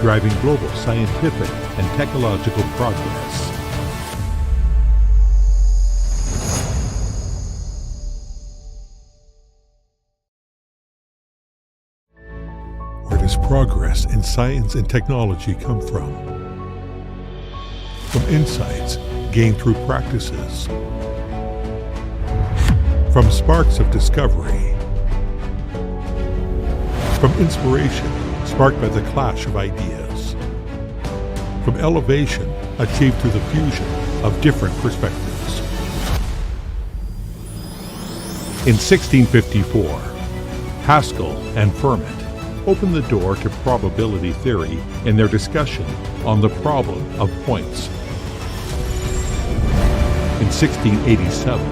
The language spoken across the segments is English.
driving global scientific and technological progress. Where does progress in science and technology come from? From insights gained through practices, from sparks of discovery, from inspiration sparked by the clash of ideas, from elevation achieved through the fusion of different perspectives. In 1654, Pascal and Fermat opened the door to probability theory in their discussion on the problem of points. In 1687,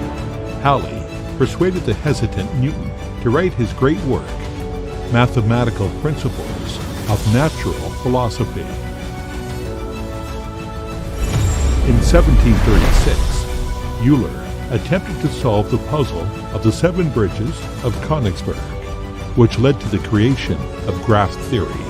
Halley persuaded the hesitant Newton to write his great work, Mathematical Principles of Natural Philosophy. In 1736, Euler attempted to solve the puzzle of the 7 bridges of Königsberg, which led to the creation of graph theory.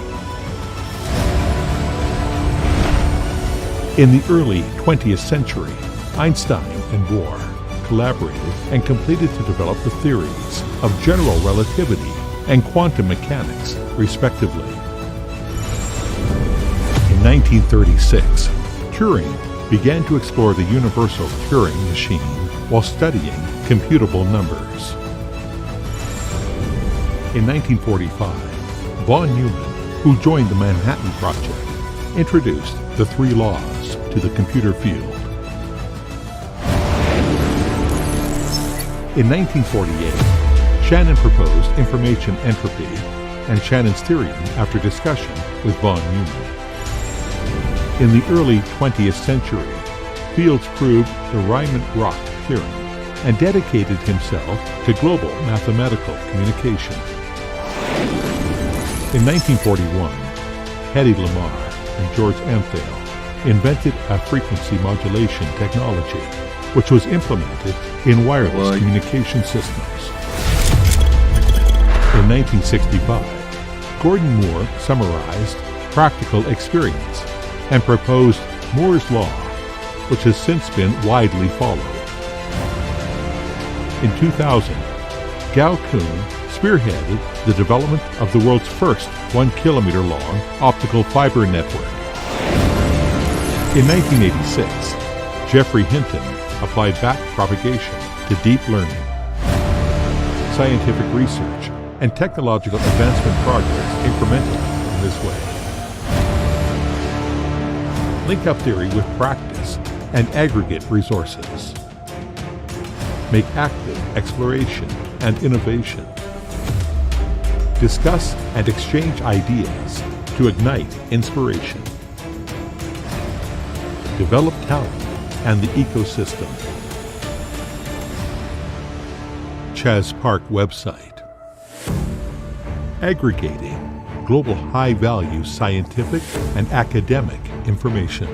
In the early 20th century, Einstein and Bohr collaborated and completed to develop the theories of general relativity and quantum mechanics, respectively. In 1936, Turing began to explore the universal Turing machine while studying computable numbers. In 1945, von Neumann, who joined the Manhattan Project, introduced the 3 laws to the computer field. In 1948, Shannon proposed information entropy and Shannon's theorem after discussion with von Neumann. In the early 20th century, Fields proved the Riemann-Roch theorem and dedicated himself to global mathematical communication. In 1941, Hedy Lamarr and George Antheil invented a frequency modulation technology, which was implemented in wireless communication systems. In 1965, Gordon Moore summarized practical experience and proposed Moore's Law, which has since been widely followed. In 2000, Gao Kun spearheaded the development of the world's first 1-kilometer long optical fiber network. In 1986, Geoffrey Hinton applied backpropagation to deep learning. Scientific research and technological advancement progress incrementally in this way. Link up theory with practice and aggregate resources. Make active exploration and innovation. Discuss and exchange ideas to ignite inspiration. Develop talent and the ecosystem. Chas Park website. Aggregating global high-value scientific and academic information.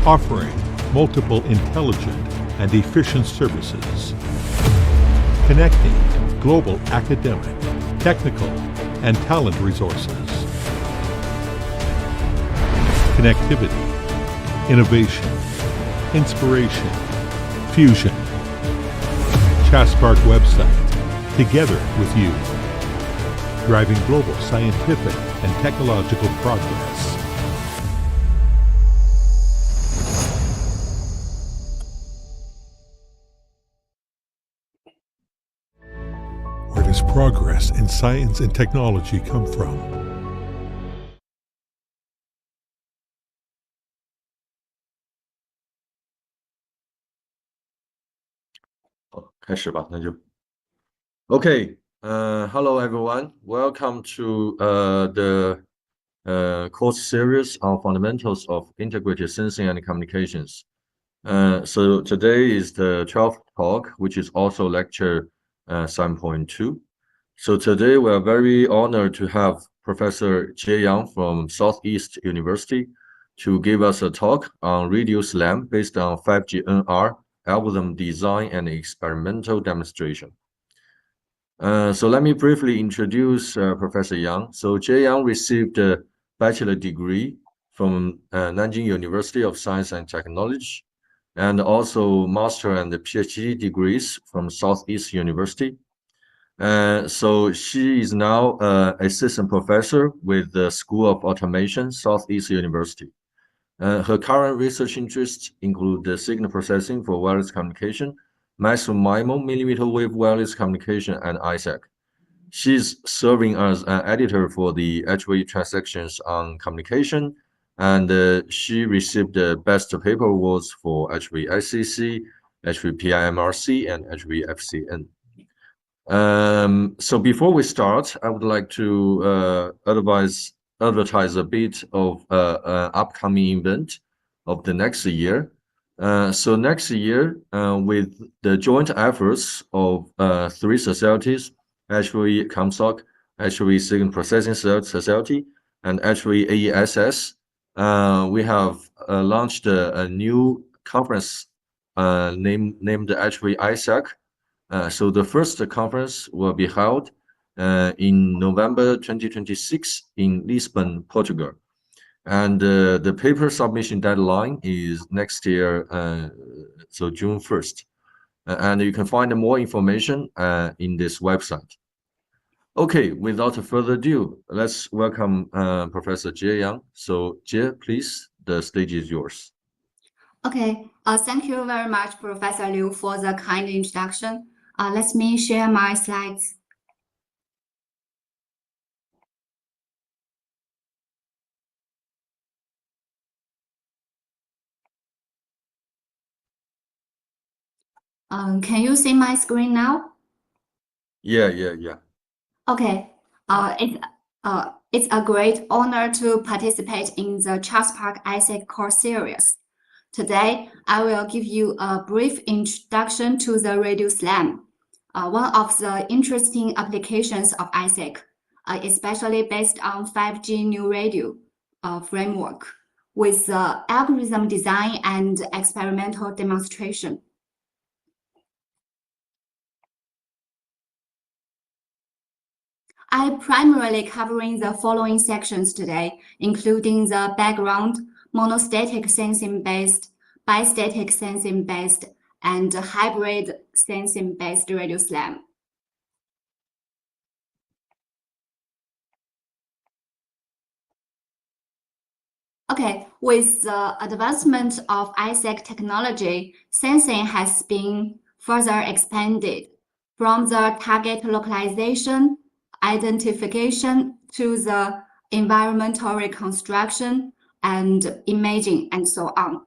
Offering multiple intelligent and efficient services. Connecting global academic, technical, and talent resources. Connectivity, innovation, inspiration, fusion. Chas Park website, together with you, driving global scientific and technological progress. Where does progress in science and technology come from? Hello everyone. Welcome to the course series on fundamentals of integrated sensing and communications. So today is the 12th talk, which is also lecture 7.2. So today we are very honored to have Professor Jie Yang from Southeast University to give us a talk on radio SLAM based on 5G NR algorithm design and experimental demonstration. So let me briefly introduce Professor Yang. So Jie Yang received a bachelor degree from Nanjing University of Science and Technology, and also master and PhD degrees from Southeast University. So she is now assistant professor with the School of Automation, Southeast University. Her current research interests include the signal processing for wireless communication, maximum MIMO millimeter wave wireless communication, and ISAC. She's serving as an editor for the HV transactions on communication, and she received the best paper awards for HV ICC, HV PIMRC, and HV FCN. So before we start, I would like to advertise a bit of an upcoming event of the next year. So next year, with the joint efforts of three societies, HV ComSoc, HV Signal Processing Society, and HV AESS, we have launched a new conference named HV ISAC. So the first conference will be held in November 2026 in Lisbon, Portugal. And the paper submission deadline is next year, so June 1st. And you can find more information in this website. Okay, without further ado, let's welcome Professor Jie Yang. So Jie, please, the stage is yours. Okay, thank you very much, Professor Liu, for the kind introduction. Let me share my slides. Can you see my screen now? Yeah. Okay. It's a great honor to participate in the Charles Park ISAC course series. Today, I will give you a brief introduction to the radio SLAM, one of the interesting applications of ISAC, especially based on 5G new radio framework with algorithm design and experimental demonstration. I'm primarily covering the following sections today, including the background, monostatic-sensing-based, bistatic-sensing-based, and hybrid sensing-based radio SLAM. Okay, with the advancement of ISAC technology, sensing has been further expanded from the target localization, identification to the environmental reconstruction and imaging and so on.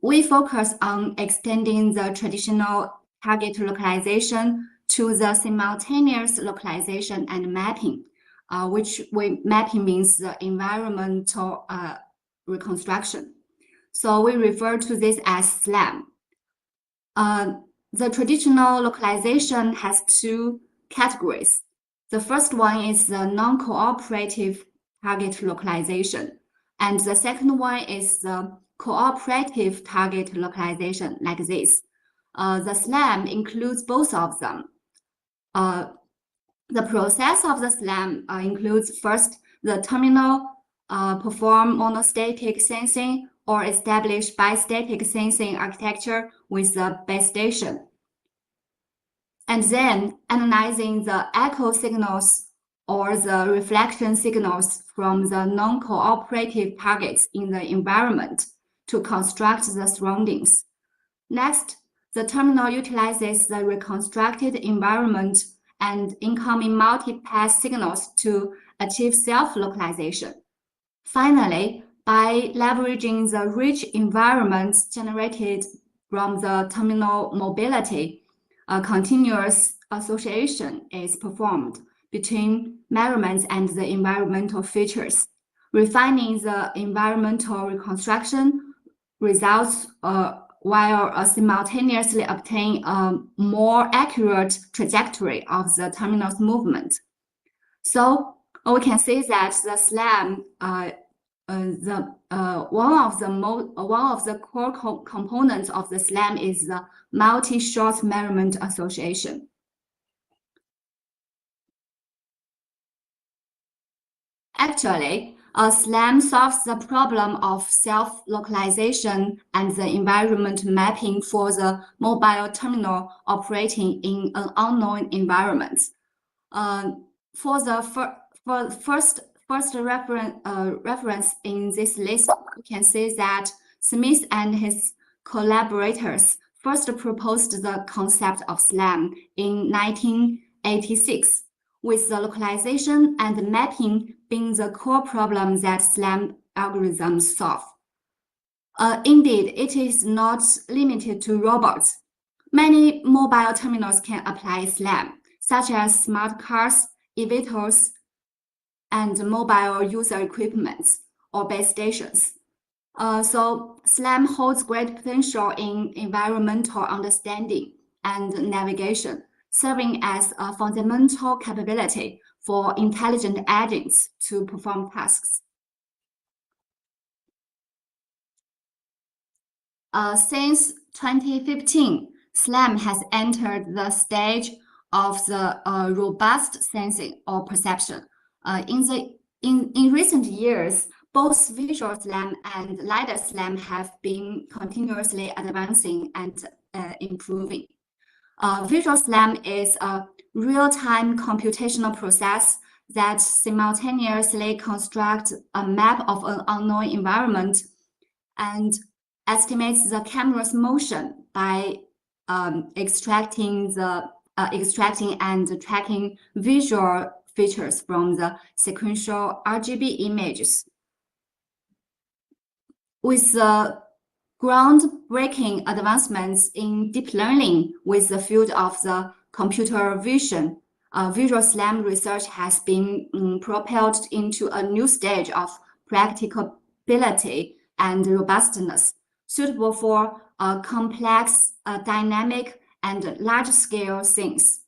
We focus on extending the traditional target localization to the simultaneous localization and mapping, mapping means the environmental reconstruction. So we refer to this as SLAM. The traditional localization has two categories. The first one is the non-cooperative target localization, and the second one is the cooperative target localization, like this. The SLAM includes both of them. The process of the SLAM includes first the terminal perform monostatic sensing or establish bistatic sensing architecture with the base station, and then analyzing the echo signals or the reflection signals from the non-cooperative targets in the environment to construct the surroundings. Next, the terminal utilizes the reconstructed environment and incoming multi-path signals to achieve self-localization. Finally, by leveraging the rich environments generated from the terminal mobility, a continuous association is performed between measurements and the environmental features, refining the environmental reconstruction results while simultaneously obtain a more accurate trajectory of the terminal's movement. So we can see that the SLAM, one of the core components of the SLAM is the multi-short measurement association. Actually, SLAM solves the problem of self-localization and the environment mapping for the mobile terminal operating in an unknown environment. For the first reference in this list, you can see that Smith and his collaborators first proposed the concept of SLAM in 1986, with the localization and mapping being the core problem that SLAM algorithms solve. Indeed, it is not limited to robots. Many mobile terminals can apply SLAM, such as smart cars, elevators, and mobile user equipment or base stations. So SLAM holds great potential in environmental understanding and navigation, serving as a fundamental capability for intelligent agents to perform tasks. Since 2015, SLAM has entered the stage of the robust sensing or perception. In recent years, both visual SLAM and LiDAR SLAM have been continuously advancing and improving. Visual SLAM is a real-time computational process that simultaneously constructs a map of an unknown environment and estimates the camera's motion by extracting and tracking visual features from the sequential RGB images. With the groundbreaking advancements in deep learning with the field of the computer vision, visual SLAM research has been propelled into a new stage of practicability and robustness, suitable for complex, dynamic, and large-scale scenes.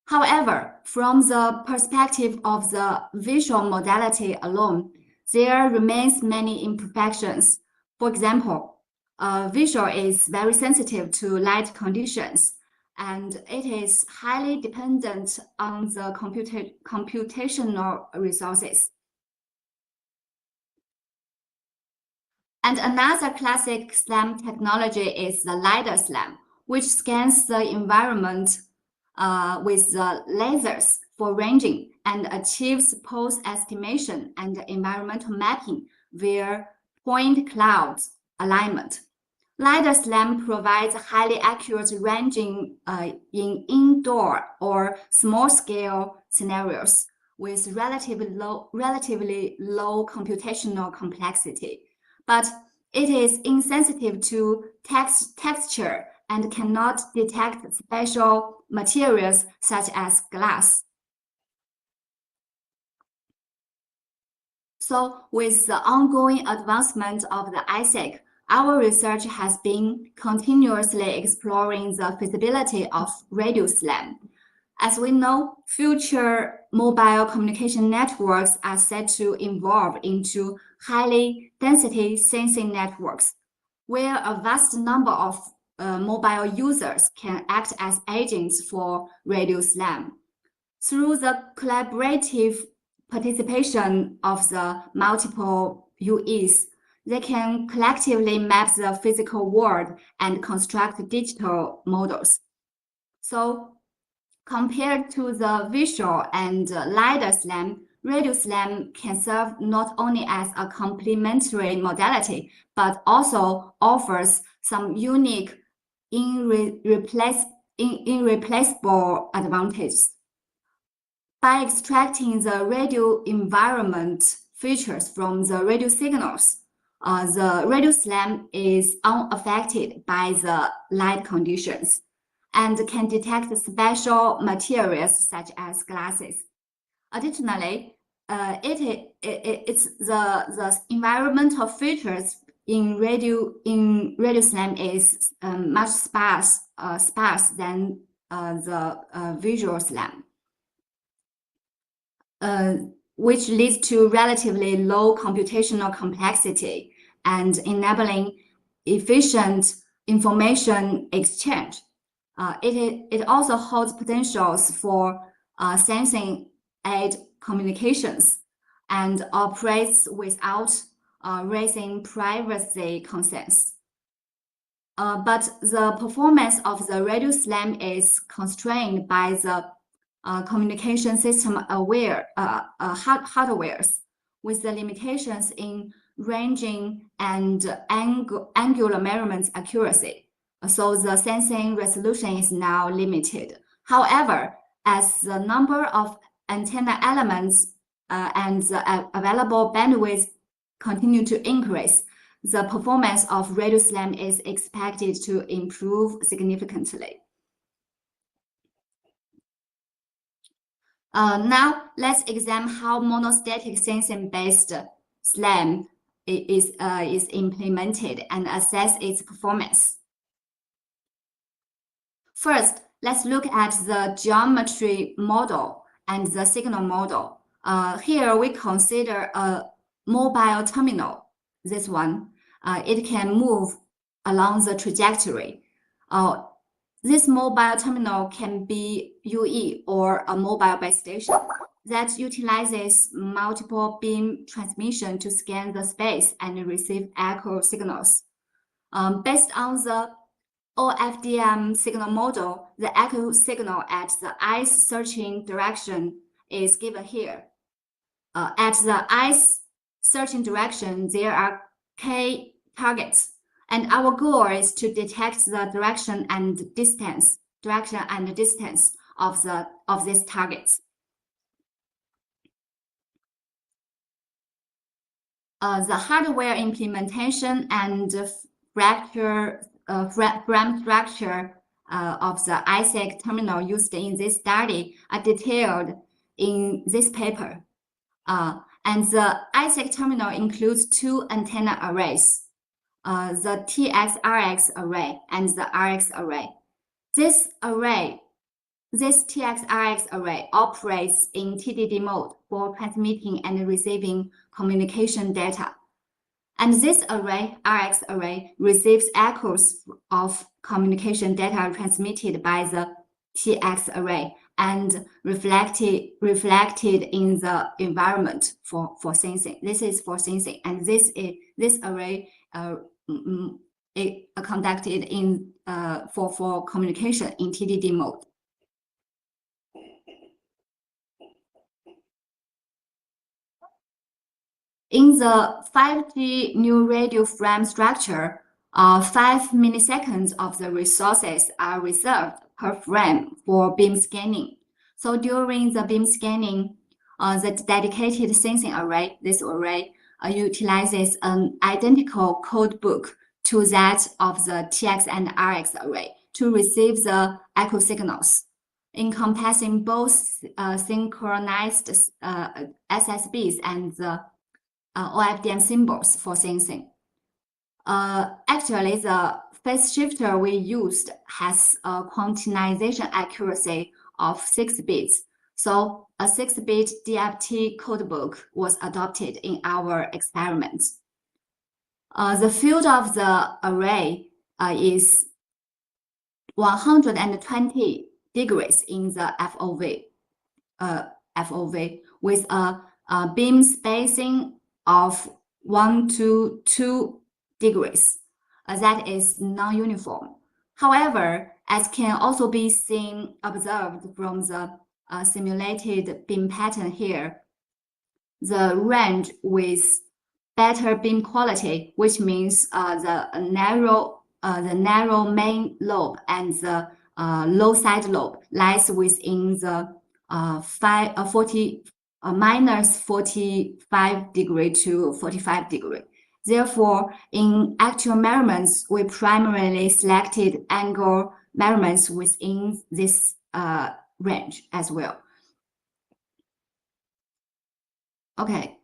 However, from the perspective of the visual modality alone, there remains many imperfections. For example, visual is very sensitive to light conditions, and it is highly dependent on the computational resources. And another classic SLAM technology is the LiDAR SLAM, which scans the environment with the lasers for ranging and achieves pose estimation and environmental mapping via point cloud alignment. LiDAR SLAM provides highly accurate ranging in indoor or small-scale scenarios with relatively low computational complexity, but it is insensitive to texture and cannot detect special materials such as glass. So with the ongoing advancement of the ISAC, our research has been continuously exploring the feasibility of radio SLAM. As we know, future mobile communication networks are set to evolve into highly density sensing networks, where a vast number of mobile users can act as agents for radio SLAM. Through the collaborative participation of the multiple UEs, they can collectively map the physical world and construct digital models. So compared to the visual and LiDAR SLAM, radio SLAM can serve not only as a complementary modality, but also offers some unique irreplaceable advantages. By extracting the radio environment features from the radio signals, the radio SLAM is unaffected by the light conditions and can detect special materials such as glasses. Additionally, it's the environmental features in radio SLAM is much sparse than the visual SLAM, which leads to relatively low computational complexity and enabling efficient information exchange. It also holds potentials for sensing aid communications, and operates without raising privacy concerns. But the performance of the radio slam is constrained by the communication system hardwares, with the limitations in ranging and angular measurements accuracy. So the sensing resolution is now limited. However, as the number of antenna elements and the available bandwidth continue to increase, the performance of radio slam is expected to improve significantly. Now let's examine how monostatic-sensing-based SLAM is implemented and assess its performance. First, let's look at the geometry model and the signal model. Here we consider a mobile terminal, this one. It can move along the trajectory. This mobile terminal can be UE or a mobile base station that utilizes multiple beam transmission to scan the space and receive echo signals. Based on the OFDM signal model, the echo signal at the ICE searching direction is given here. At the ICE searching direction, there are K targets, and our goal is to detect the direction and distance of these targets. The hardware implementation and frame structure of the ISAC terminal used in this study are detailed in this paper. And the ISAC terminal includes two antenna arrays, the TX-RX array and the RX array. This TX-RX array operates in TDD mode for transmitting and receiving communication data. And this array, RX array, receives echoes of communication data transmitted by the TX array and reflected in the environment for sensing. This is for sensing, and this array conducted in for communication in TDD mode. In the 5G new radio frame structure, 5 milliseconds of the resources are reserved per frame for beam scanning. So during the beam scanning, the dedicated sensing array, this array, utilizes an identical code book to that of the TX and RX array to receive the echo signals, encompassing both synchronized SSBs and the OFDM symbols for sensing. Actually, the phase shifter we used has a quantization accuracy of 6 bits. So a 6-bit DFT codebook was adopted in our experiments. The field of the array is 120 degrees in the FOV with a beam spacing of 1 to 2 degrees. That is non-uniform. However, as can also be observed from the simulated beam pattern here, the range with better beam quality, which means the narrow main lobe and the low side lobe lies within the minus 45 degree to 45 degree. Therefore, in actual measurements, we primarily selected angle measurements within this range as well. Okay.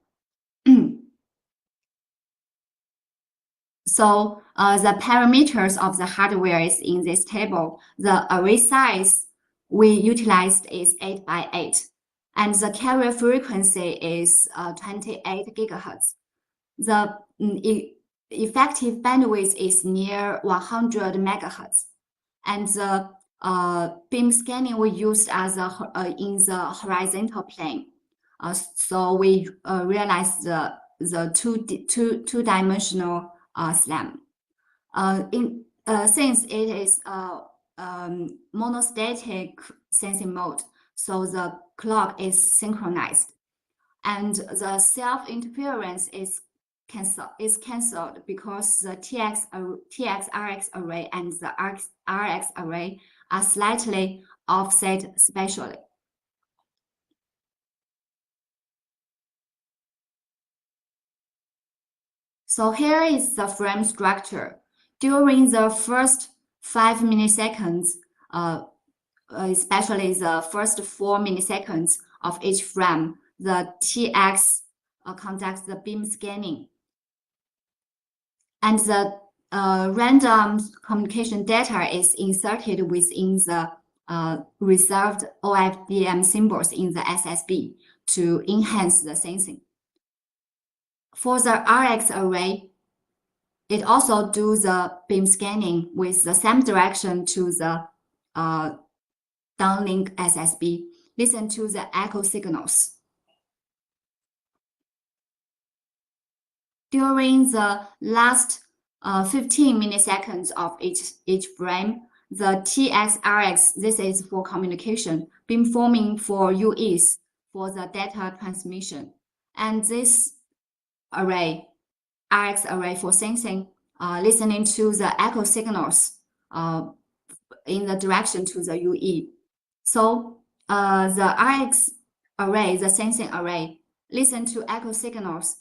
So the parameters of the hardware is in this table. The array size we utilized is 8 by 8, and the carrier frequency is 28 gigahertz. The effective bandwidth is near 100 megahertz, and the beam scanning we used in the horizontal plane. So we realize the two-dimensional SLAM. Since it is monostatic sensing mode, so the clock is synchronized, and the self-interference is cancelled because the TX-RX array and the RX array are slightly offset spatially. So here is the frame structure. During the first 5 milliseconds, especially the first 4 milliseconds of each frame, the TX conducts the beam scanning. And the random communication data is inserted within the reserved OFDM symbols in the SSB to enhance the sensing. For the RX array, it also do the beam scanning with the same direction to the downlink SSB. Listen to the echo signals. During the last 15 milliseconds of each frame, the TX-RX, this is for communication, beamforming for UEs for the data transmission. And this array, RX array for sensing, listening to the echo signals in the direction to the UE. So the RX array, the sensing array, listen to echo signals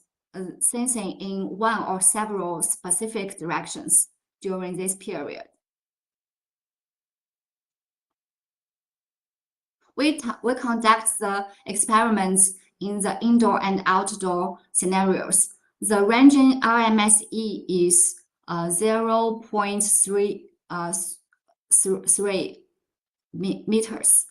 sensing in one or several specific directions during this period. We conduct the experiments in the indoor and outdoor scenarios. The ranging RMSE is 0.3 meters.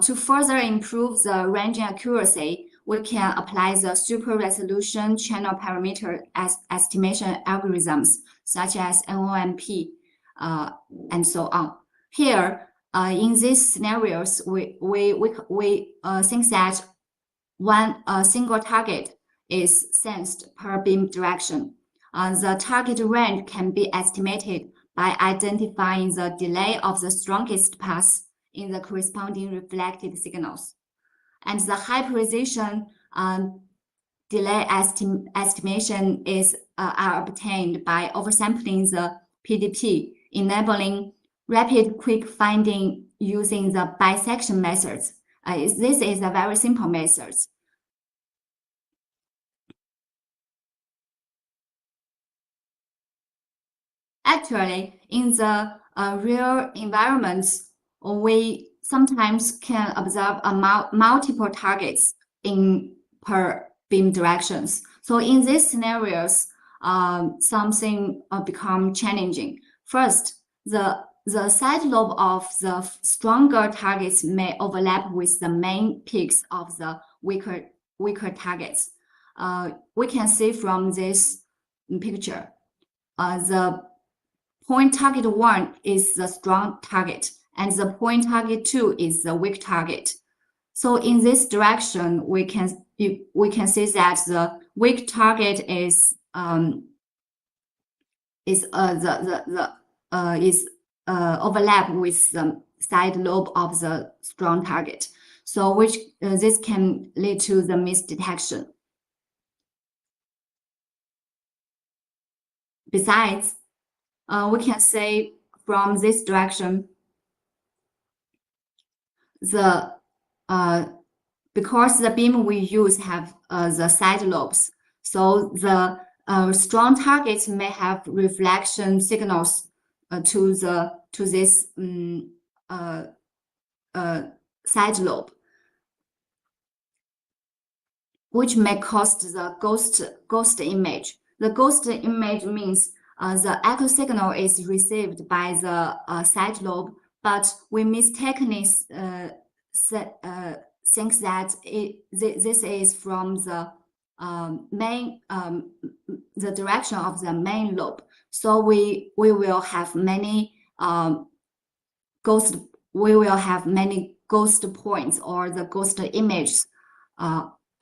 To further improve the ranging accuracy, we can apply the super resolution channel parameter estimation algorithms such as NOMP and so on. Here, in these scenarios, we think that one single target is sensed per beam direction. The target range can be estimated by identifying the delay of the strongest path in the corresponding reflected signals. And the high precision delay estimation are obtained by oversampling the PDP, enabling rapid quick finding using the bisection methods. This is a very simple method. Actually, in the real environments, we sometimes can observe multiple targets per beam directions. So in these scenarios, something become challenging. First, the side lobe of the stronger targets may overlap with the main peaks of the weaker targets. We can see from this picture, the point target 1 is the strong target, and the point target 2 is the weak target. So in this direction, we can see that the weak target is overlap with the side lobe of the strong target. So which this can lead to the misdetection. Besides, we can say from this direction, because the beam we use have the side lobes, so the strong targets may have reflection signals to this side lobe, which may cause the ghost image. The ghost image means the echo signal is received by the side lobe, but we mistakenly think that this is from the main the direction of the main lobe. So we will have many ghost points or the ghost images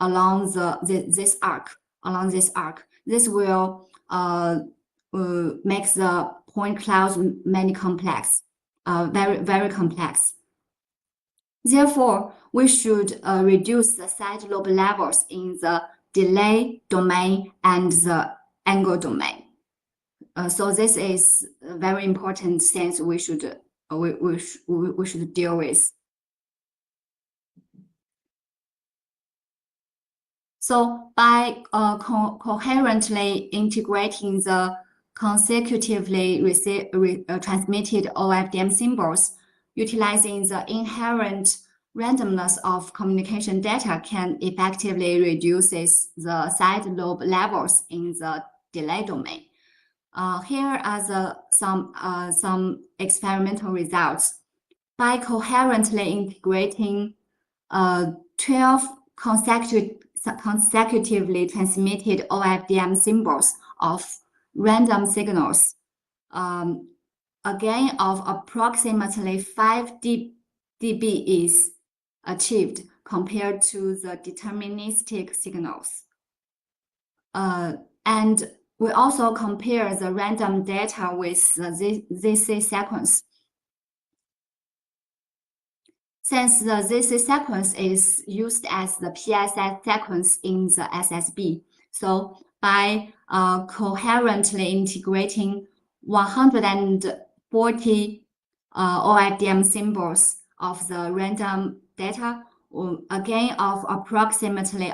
along this arc. This will make the point clouds very complex. Therefore, we should reduce the side lobe levels in the delay domain and the angle domain. So this is a very important things we should deal with. So by coherently integrating the consecutively transmitted OFDM symbols, utilizing the inherent randomness of communication data can effectively reduce the side lobe levels in the delay domain. Here are some experimental results. By coherently integrating 12 consecutively transmitted OFDM symbols of random signals, a gain of approximately 5 dB is achieved compared to the deterministic signals. And we also compare the random data with the ZC sequence. Since the ZC sequence is used as the PSS sequence in the SSB, so by coherently integrating 140 OFDM symbols of the random data, a gain of approximately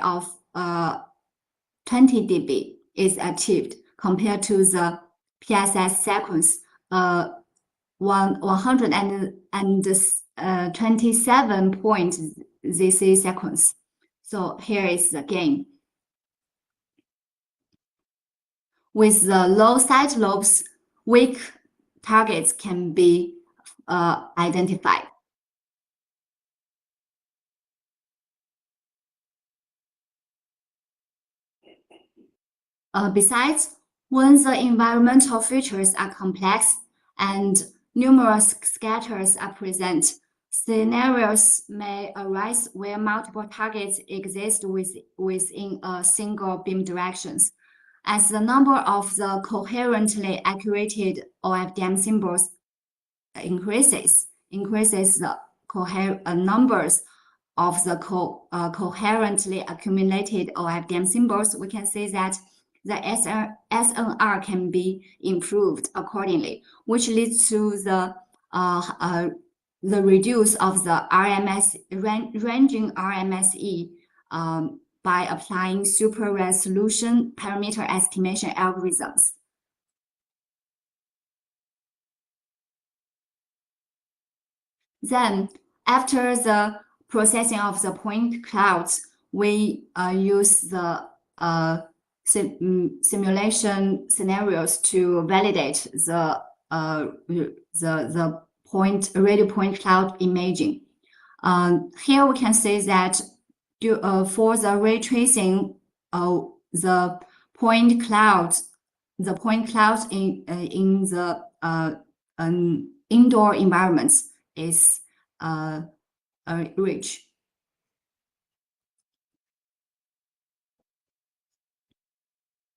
20 dB is achieved compared to the PSS sequence, 127 point ZC sequence. So here is the gain. With the low side lobes, weak targets can be identified. Besides, when the environmental features are complex and numerous scatters are present, scenarios may arise where multiple targets exist within a single beam directions. As the number of the coherently accurate OFDM symbols increases the numbers of the coherently accumulated OFDM symbols, we can say that the SNR can be improved accordingly, which leads to the reduce of the ranging RMSE by applying super resolution parameter estimation algorithms. Then, after the processing of the point clouds, we use the simulation scenarios to validate the radio point cloud imaging. Here we can say that for the ray tracing, the point clouds in the indoor environments is rich.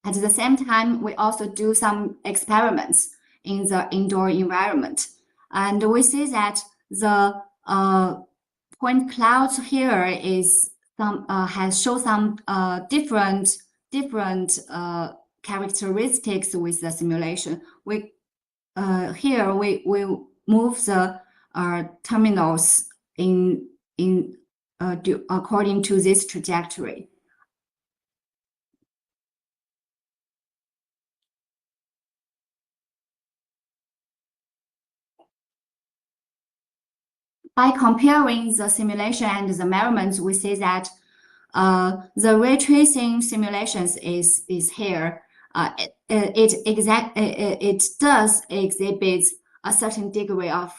At the same time, we also do some experiments in the indoor environment. And we see that the point clouds here is has shown some different characteristics with the simulation. Here we move the terminals according to this trajectory. By comparing the simulation and the measurements, we see that the ray tracing simulations is here. It does exhibit a certain degree of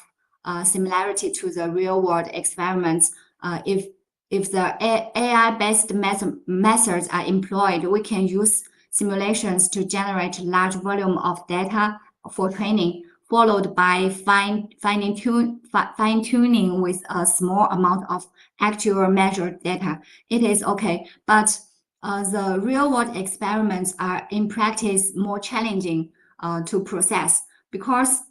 similarity to the real-world experiments. If the AI-based methods are employed, we can use simulations to generate large volume of data for training. followed by fine-tuning with a small amount of actual measured data, it is okay. But the real-world experiments are in practice more challenging to process, because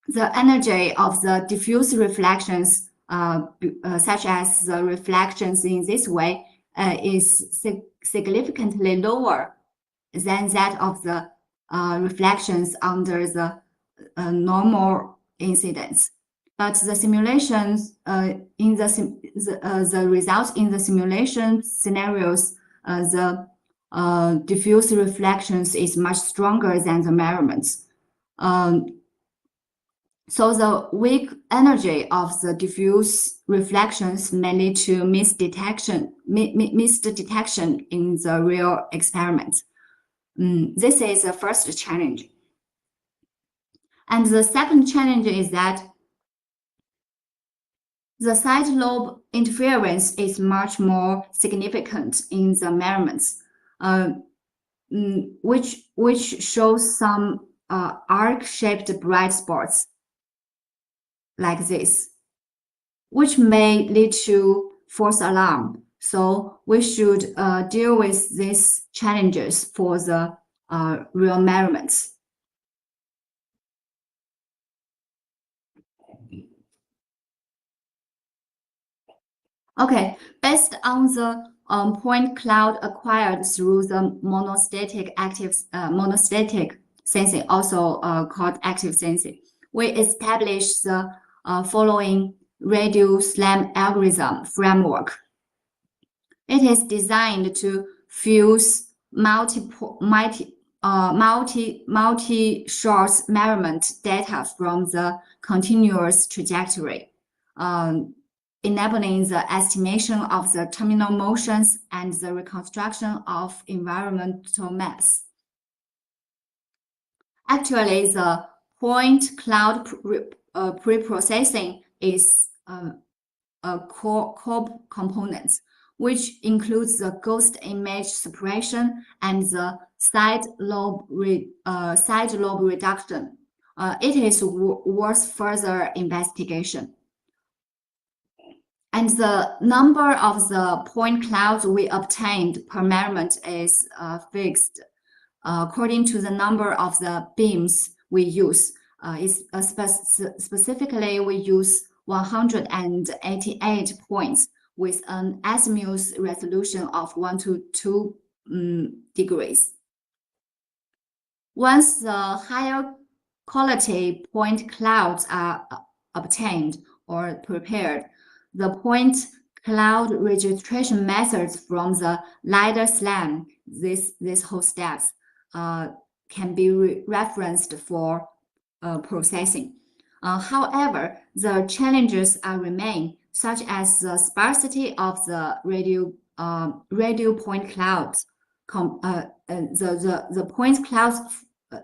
the energy of the diffuse reflections, such as the reflections in this way, is significantly lower than that of the reflections under the normal incidence. But the simulations the results in the simulation scenarios, the diffuse reflections is much stronger than the measurements. So the weak energy of the diffuse reflections may lead to missed detection in the real experiments. This is the first challenge. And the second challenge is that the side lobe interference is much more significant in the measurements, which shows some arc-shaped bright spots like this, which may lead to false alarm. So we should deal with these challenges for the real measurements. Okay, based on the point cloud acquired through the monostatic sensing, also called active sensing, we established the following radio SLAM algorithm framework. It is designed to fuse multi-source measurement data from the continuous trajectory, enabling the estimation of the terminal motions and the reconstruction of environmental maps. Actually, the point cloud preprocessing is a core component, which includes the ghost image suppression and the side lobe reduction. It is worth further investigation. And the number of the point clouds we obtained per measurement is fixed according to the number of the beams we use. Specifically, we use 188 points with an azimuth resolution of 1 to 2 degrees. Once the higher quality point clouds are obtained or prepared, the point cloud registration methods from the LiDAR SLAM, these whole steps, can be referenced for processing. However, the challenges remain, such as the sparsity of the radio point clouds. The point clouds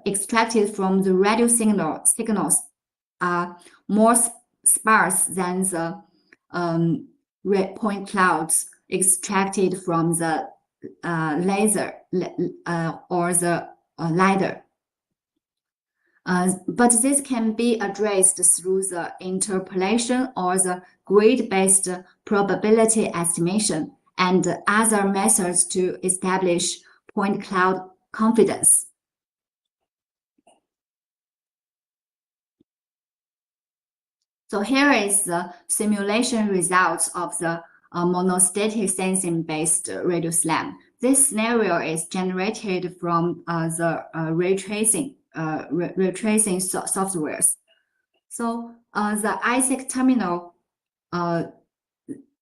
extracted from the radio signals are more sparse than the point clouds extracted from the laser or the LiDAR. But this can be addressed through the interpolation or the grid-based probability estimation and other methods to establish point cloud confidence. So here is the simulation results of the monostatic-sensing-based radio SLAM. This scenario is generated from the ray tracing softwares. So the ISAC terminal,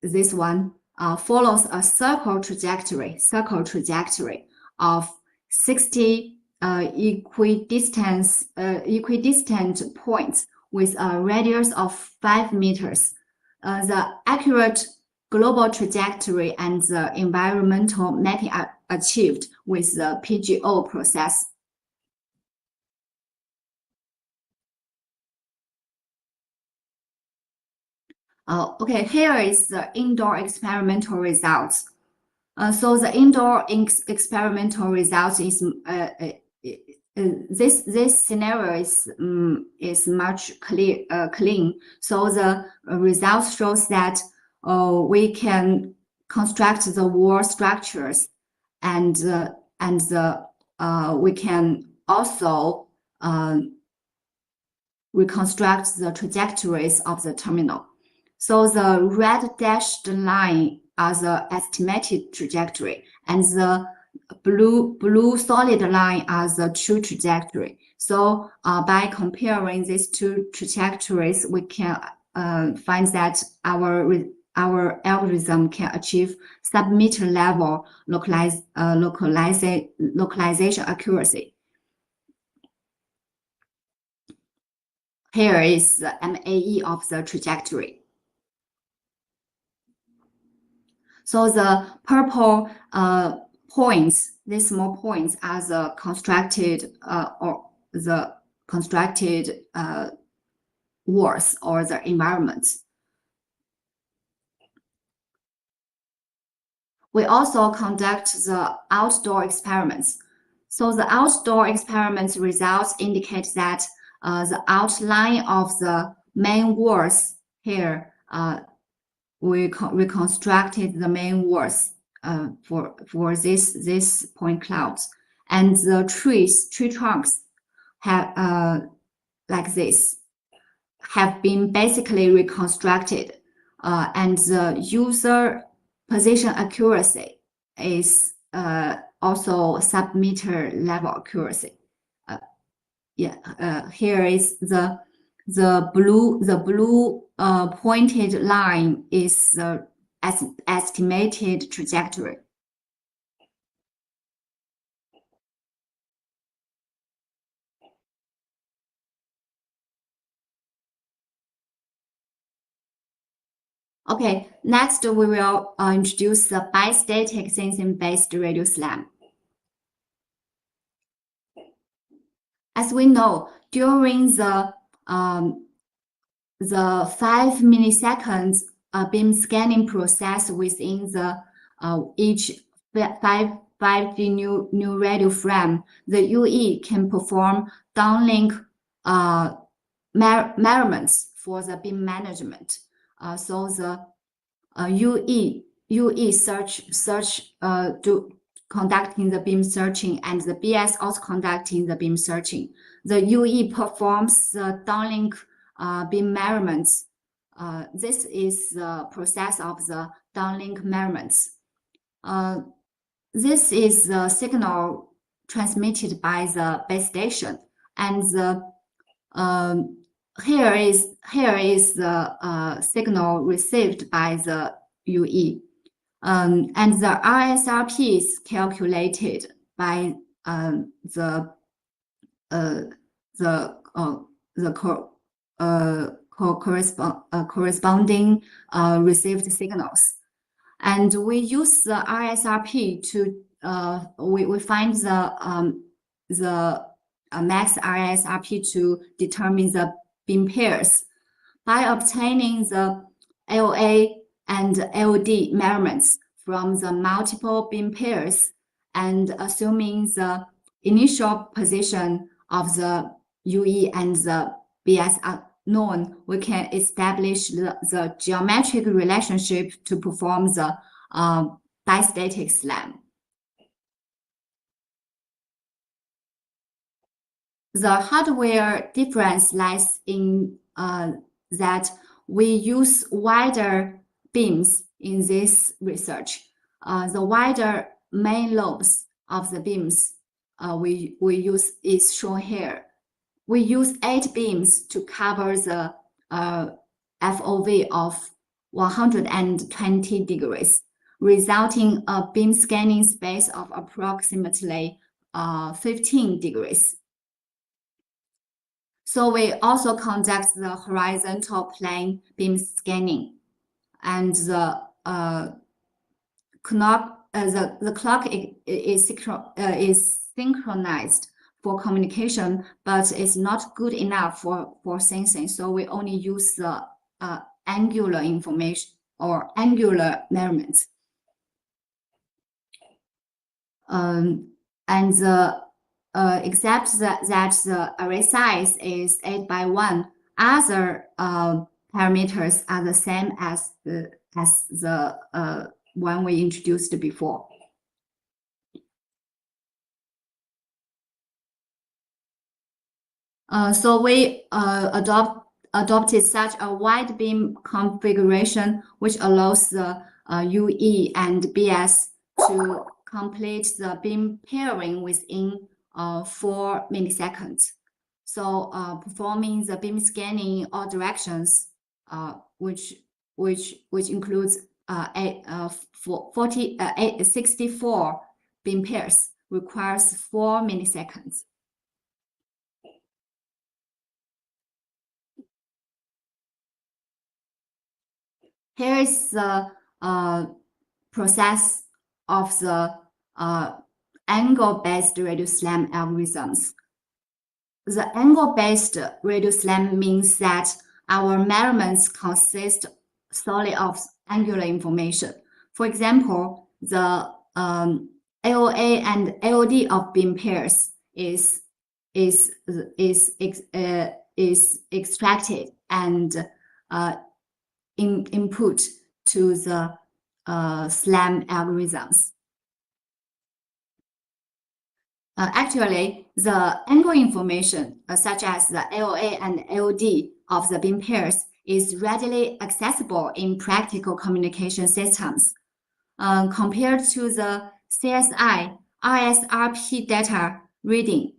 this one, follows a circle trajectory of 60 equidistant points with a radius of 5 meters. The accurate global trajectory and the environmental mapping are achieved with the PGO process. Okay, here is the indoor experimental results. So the indoor experimental results this scenario is much clean. So the results shows that we can construct the wall structures, and we can also reconstruct the trajectories of the terminal. So the red dashed line are the estimated trajectory, and the blue solid line are the true trajectory. So by comparing these two trajectories, we can find that our algorithm can achieve sub-meter level localization accuracy. Here is the MAE of the trajectory. So the purple points, these small points, are the constructed walls or the environments. We also conduct the outdoor experiments. So the outdoor experiments results indicate that the outline of the main walls here, we reconstructed the main walls for this point clouds, and the tree trunks have like this have been basically reconstructed, and the user position accuracy is also sub-meter level accuracy. Here is the blue pointed line is the estimated trajectory. Okay, next we will introduce the bistatic-sensing-based radio SLAM. As we know, during the 5 milliseconds beam scanning process within the each 5G new radio frame, the UE can perform downlink measurements for the beam management. So the UE conducting the beam searching, and the BS also conducting the beam searching. The UE performs the downlink beam measurements. This is the process of the downlink measurements. This is the signal transmitted by the base station, and the here is the signal received by the UE, and the RSRP is calculated by the corresponding received signals, and we use the RSRP to we find the max RSRP to determine the beam pairs by obtaining the LA and LD measurements from the multiple beam pairs, and assuming the initial position of the UE and the BS are known, we can establish the geometric relationship to perform the bistatic SLAM. The hardware difference lies in that we use wider beams in this research. The wider main lobes of the beams we use is shown here. We use 8 beams to cover the FOV of 120 degrees, resulting a beam scanning space of approximately 15 degrees. So we also conduct the horizontal plane beam scanning, and the clock is synchronized for communication, but it's not good enough for sensing. So we only use the angular information or angular measurements. And the except that the array size is 8 by 1, other parameters are the same as the one we introduced before. So we adopted such a wide beam configuration, which allows the UE and BS to complete the beam pairing within 4 milliseconds. So performing the beam scanning in all directions, which includes 64 beam pairs, requires 4 milliseconds. Here is the process of the angle-based radio slam algorithms. The angle-based radio slam means that our measurements consist solely of angular information. For example, the AOA and AOD of beam pairs is extracted and input to the SLAM algorithms. Actually, the angle information, such as the AOA and AOD of the beam pairs, is readily accessible in practical communication systems. Compared to the CSI, RSRP data reading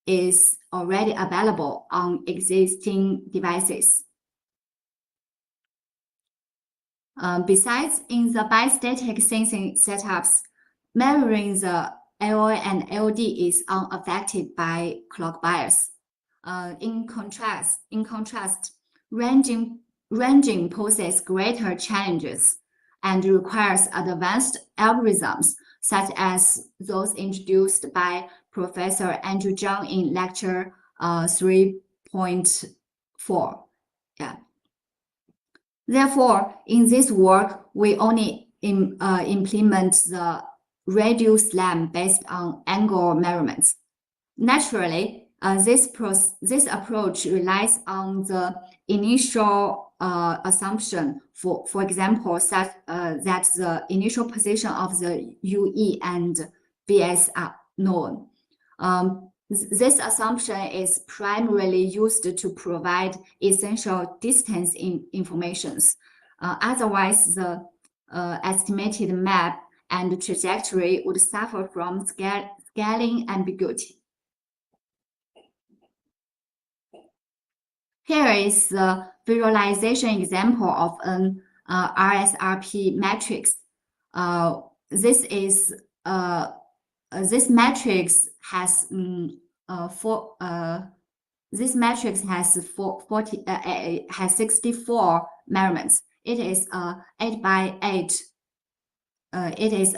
is already available on existing devices. Besides, in the bistatic sensing setups, measuring the AOA and AOD is unaffected by clock bias. In contrast, ranging poses greater challenges and requires advanced algorithms, such as those introduced by Professor Andrew Zhang in lecture 3.4. Yeah. Therefore, in this work, we only implement the radio slam based on angle measurements. Naturally, this approach relies on the initial assumption, for example, such that the initial position of the UE and BS are known. This assumption is primarily used to provide essential distance informations. Otherwise, the estimated map and trajectory would suffer from scaling ambiguity. Here is the visualization example of an RSRP matrix. This matrix has has 64 measurements. It is 8 by 8. It is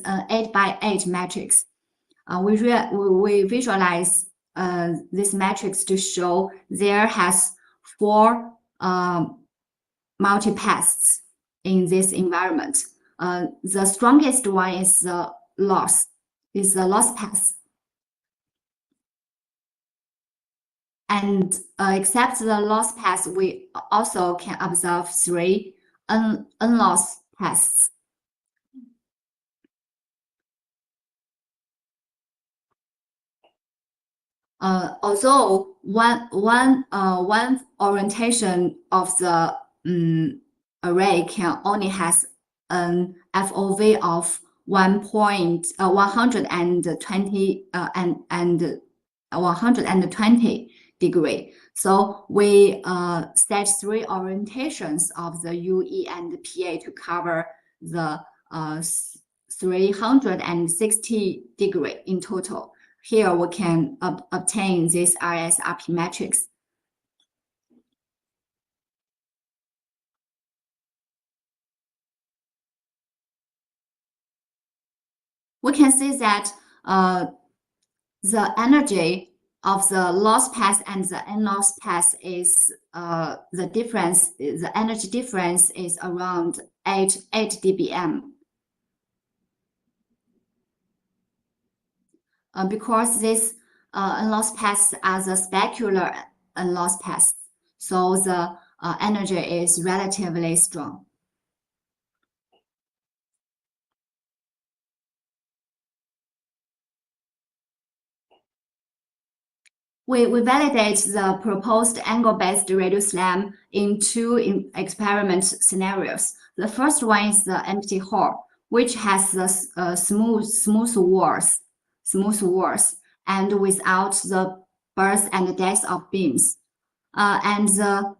an 8 by 8 matrix. We visualize this matrix to show there has 4 multipaths in this environment. The strongest one is the loss path. And except the loss path, we also can observe 3 unlost paths. Although one orientation of the array can only has an FOV of 120 and 120 degree. So we set 3 orientations of the UE and PA to cover the 360 degree in total. Here we can obtain this RSRP matrix. We can see that the energy of the loss path and the unlost path is the energy difference is around 8 dBm. because this unlost paths are the specular unlost paths, so the energy is relatively strong. We validate the proposed angle-based radio slam in two experiment scenarios. The first one is the empty hole, which has the smooth walls, and without the birth and death of beams. And the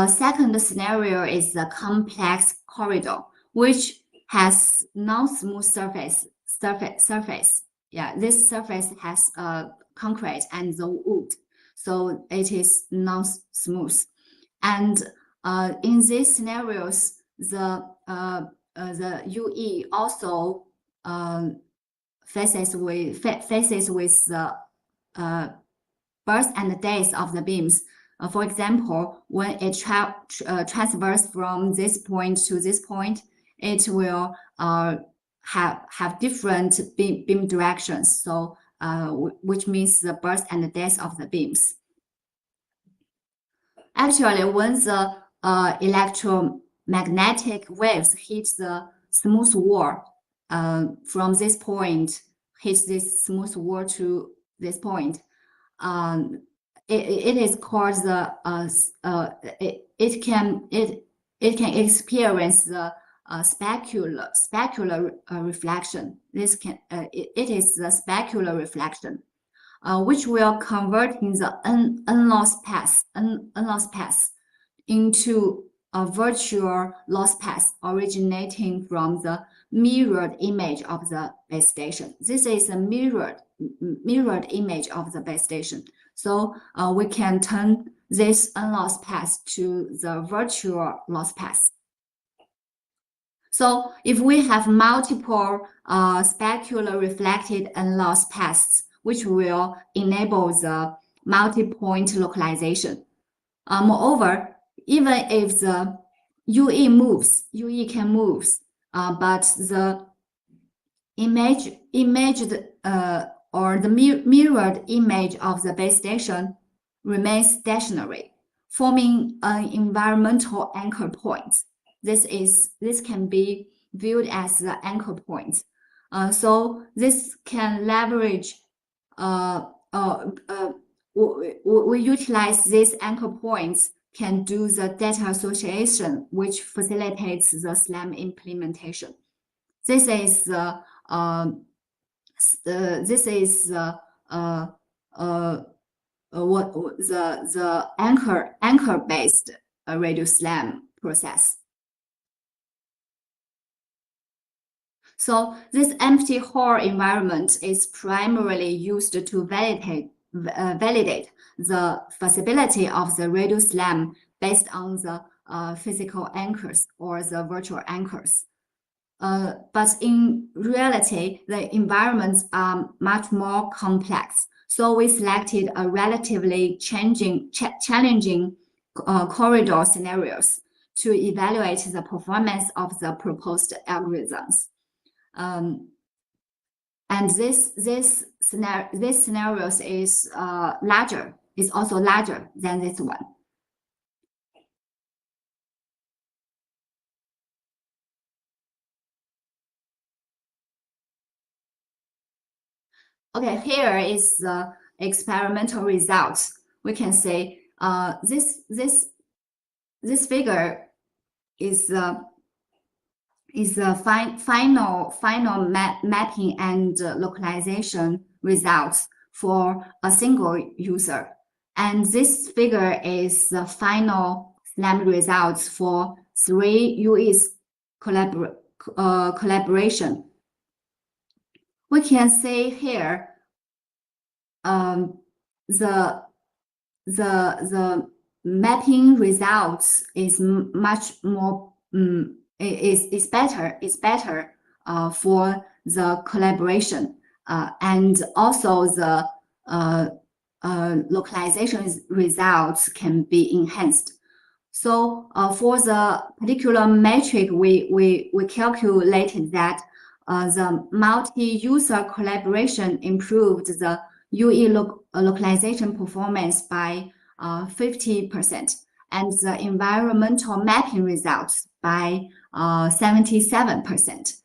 second scenario is the complex corridor, which has non-smooth surface. Yeah, this surface has concrete and the wood, so it is non-smooth. And in these scenarios, the UE also faces with the birth and death of the beams. For example, when it transverses from this point to this point, it will have different beam directions. So which means the birth and death of the beams. Actually, when the electromagnetic waves hit the smooth wall from this point, hit this smooth wall to this point, it is called the it can experience the specular reflection. This can it is the specular reflection, which will convert in the unlost path into a virtual loss path originating from the mirrored image of the base station. This is a mirrored image of the base station. So we can turn this unlost path to the virtual loss path. So if we have multiple specular reflected unlost paths, which will enable the multi-point localization. Moreover, even if the UE can move, but the imaged or the mirrored image of the base station remains stationary, forming an environmental anchor point. This can be viewed as the anchor point. So this can leverage. We utilize these anchor points can do the data association, which facilitates the SLAM implementation. This is the anchor-based radio SLAM process. So this empty hole environment is primarily used to validate the feasibility of the radio SLAM based on the physical anchors or the virtual anchors. But in reality, the environments are much more complex. So we selected a relatively challenging corridor scenarios to evaluate the performance of the proposed algorithms. And this scenarios is also larger than this one. Okay, here is the experimental results. We can say this figure is the final mapping and localization results for a single user, and this figure is the final SLAM results for 3 UEs collaboration. We can say here the mapping results is much more is better for the collaboration, and also the localization results can be enhanced. So for the particular metric, we calculated that the multi-user collaboration improved the UE localization performance by 50%, and the environmental mapping results by 77%.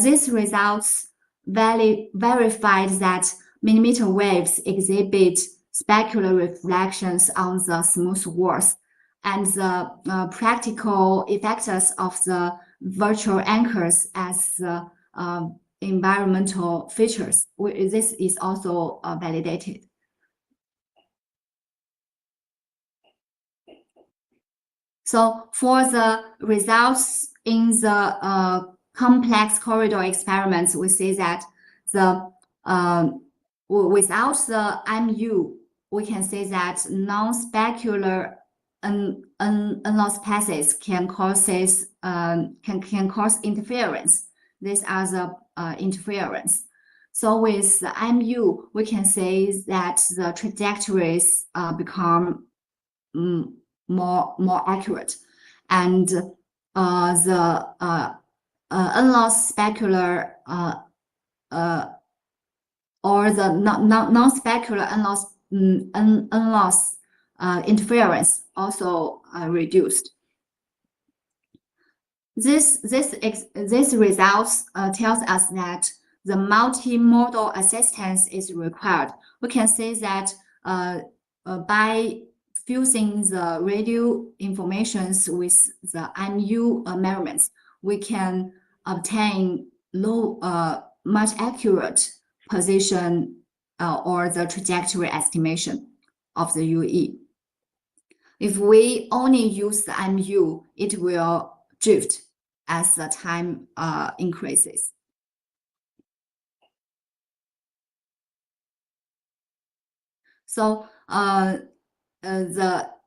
These results verified that millimeter waves exhibit specular reflections on the smooth walls, and the practical effects of the virtual anchors as environmental features. This is also validated. So for the results in the complex corridor experiments, we see that the without the MU, we can say that non-specular unlost passes can cause interference. These are the interference. So with the MU, we can say that the trajectories become more accurate, and the unlost specular or the non-specular unlost interference also reduced. This results tells us that the multimodal assistance is required. We can say that by fusing the radio informations with the MU measurements, we can obtain much accurate position or the trajectory estimation of the UE. If we only use the MU, it will drift as the time increases. So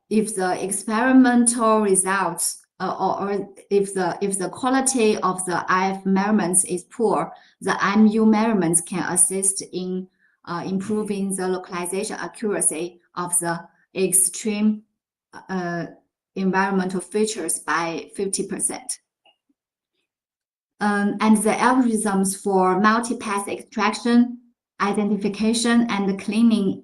if the experimental results or if the quality of the IF measurements is poor, the MU measurements can assist in improving the localization accuracy of the extreme environmental features by 50%. And the algorithms for multi-pass extraction, identification, and cleaning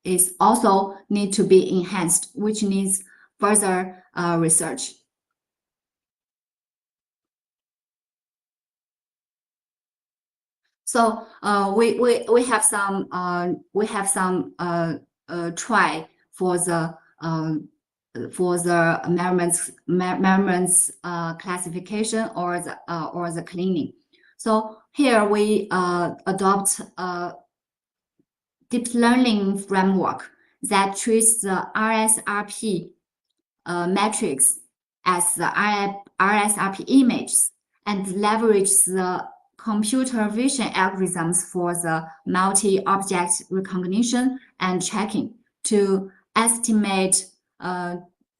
is also need to be enhanced, which needs further research. So we have some try for the measurements classification or the cleaning. So here we adopt deep learning framework that treats the RSRP metrics as the RSRP images and leverages the computer vision algorithms for the multi-object recognition and tracking to estimate,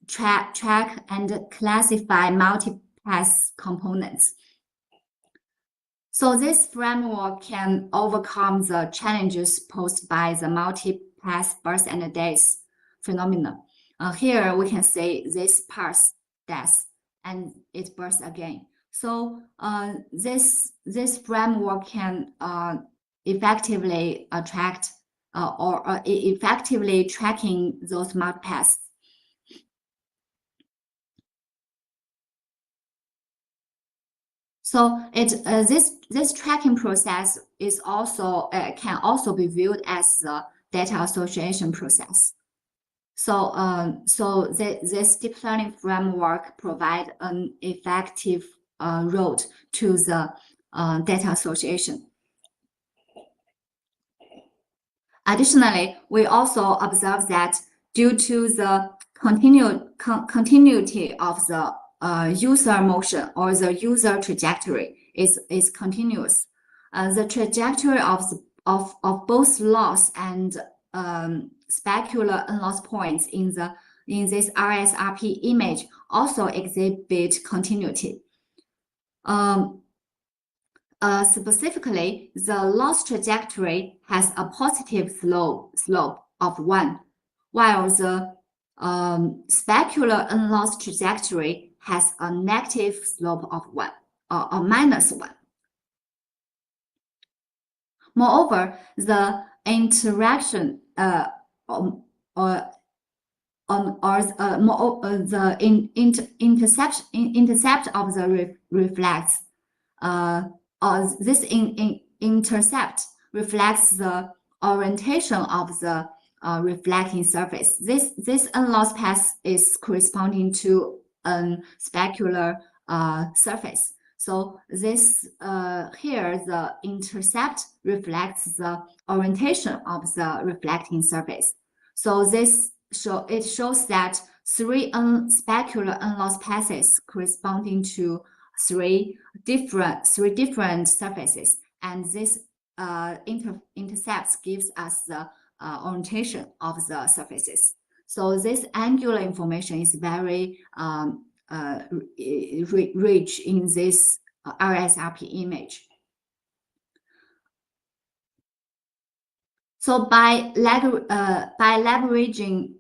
track, and classify multi-pass components. So this framework can overcome the challenges posed by the multi-pass birth and death phenomena. Here we can say this pass death and it births again. So this framework can effectively attract or effectively tracking those multi-pass. So this tracking process is also can also be viewed as the data association process. So this deep learning framework provides an effective road to the data association. Additionally, we also observe that due to the continuity of the user motion or the user trajectory is continuous, the trajectory of both loss and specular unlost points in this RSRP image also exhibit continuity. Specifically, the loss trajectory has a positive slope of 1, while the specular unlost trajectory has a negative slope of 1 or -1. Moreover, the interaction intercept of the reflex, or this intercept reflects the orientation of the reflecting surface. This unlost path is corresponding to a specular surface. So this here, the intercept reflects the orientation of the reflecting surface. So it shows that three specular unlost passes corresponding to three different surfaces, and this intercepts gives us the orientation of the surfaces. So this angular information is very rich in this RSRP image. So by leveraging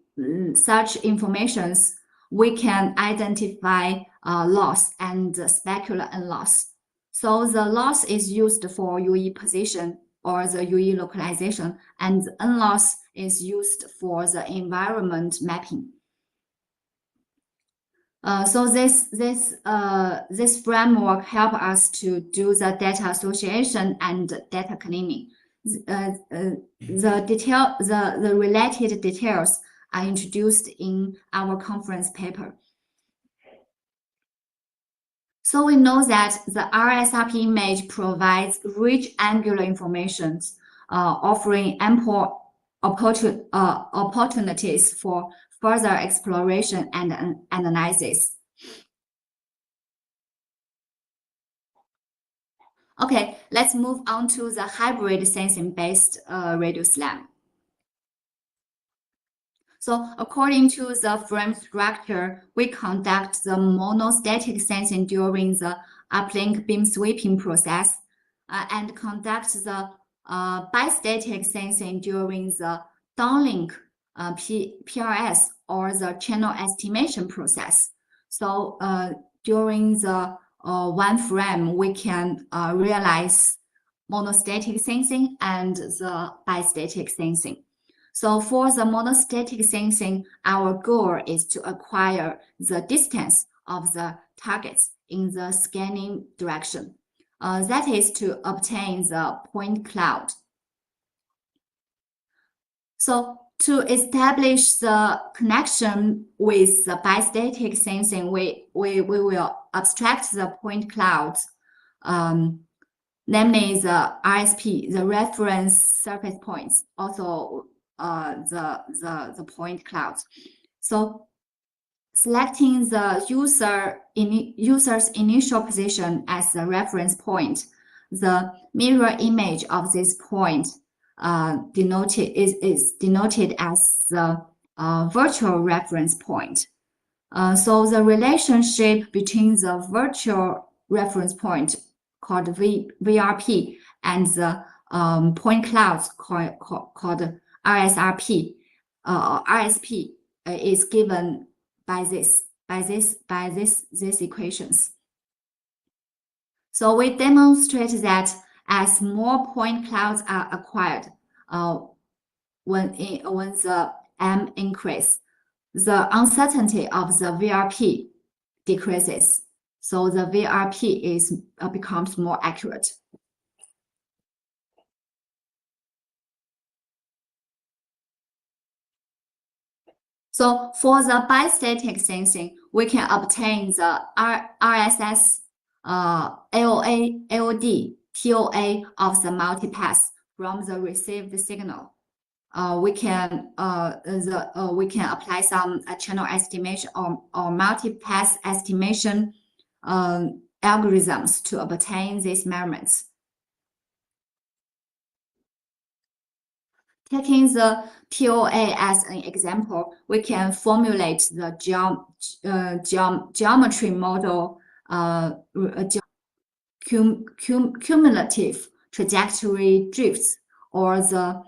such informations, we can identify loss and specular unloss. So the loss is used for UE position or the UE localization, and the unloss is used for the environment mapping. So this framework helps us to do the data association and data cleaning. The related details are introduced in our conference paper. So we know that the RSRP image provides rich angular information, offering ample opportunities for further exploration and analysis. Okay, let's move on to the hybrid sensing-based radio SLAM. So according to the frame structure, we conduct the monostatic sensing during the uplink beam sweeping process and conduct the bistatic sensing during the downlink PRS or the channel estimation process. So during the one frame, we can realize monostatic sensing and the bistatic sensing. So for the monostatic sensing, our goal is to acquire the distance of the targets in the scanning direction. That is to obtain the point cloud. So to establish the connection with the bistatic sensing, we will abstract the point clouds, namely the RSP, the reference surface points, also the point clouds. So selecting the user's initial position as the reference point, the mirror image of this point is denoted as the virtual reference point. So the relationship between the virtual reference point called VRP and the point clouds called RSRP, RSP is given by these equations. So we demonstrate that as more point clouds are acquired, when the M increase, the uncertainty of the VRP decreases. So the VRP becomes more accurate. So for the bistatic sensing, we can obtain the RSS, AOA, AOD, TOA of the multipath from the received signal. We can apply some channel estimation or multipath estimation algorithms to obtain these measurements. Taking the TOA as an example, we can formulate the geometry model, cumulative trajectory drifts, or the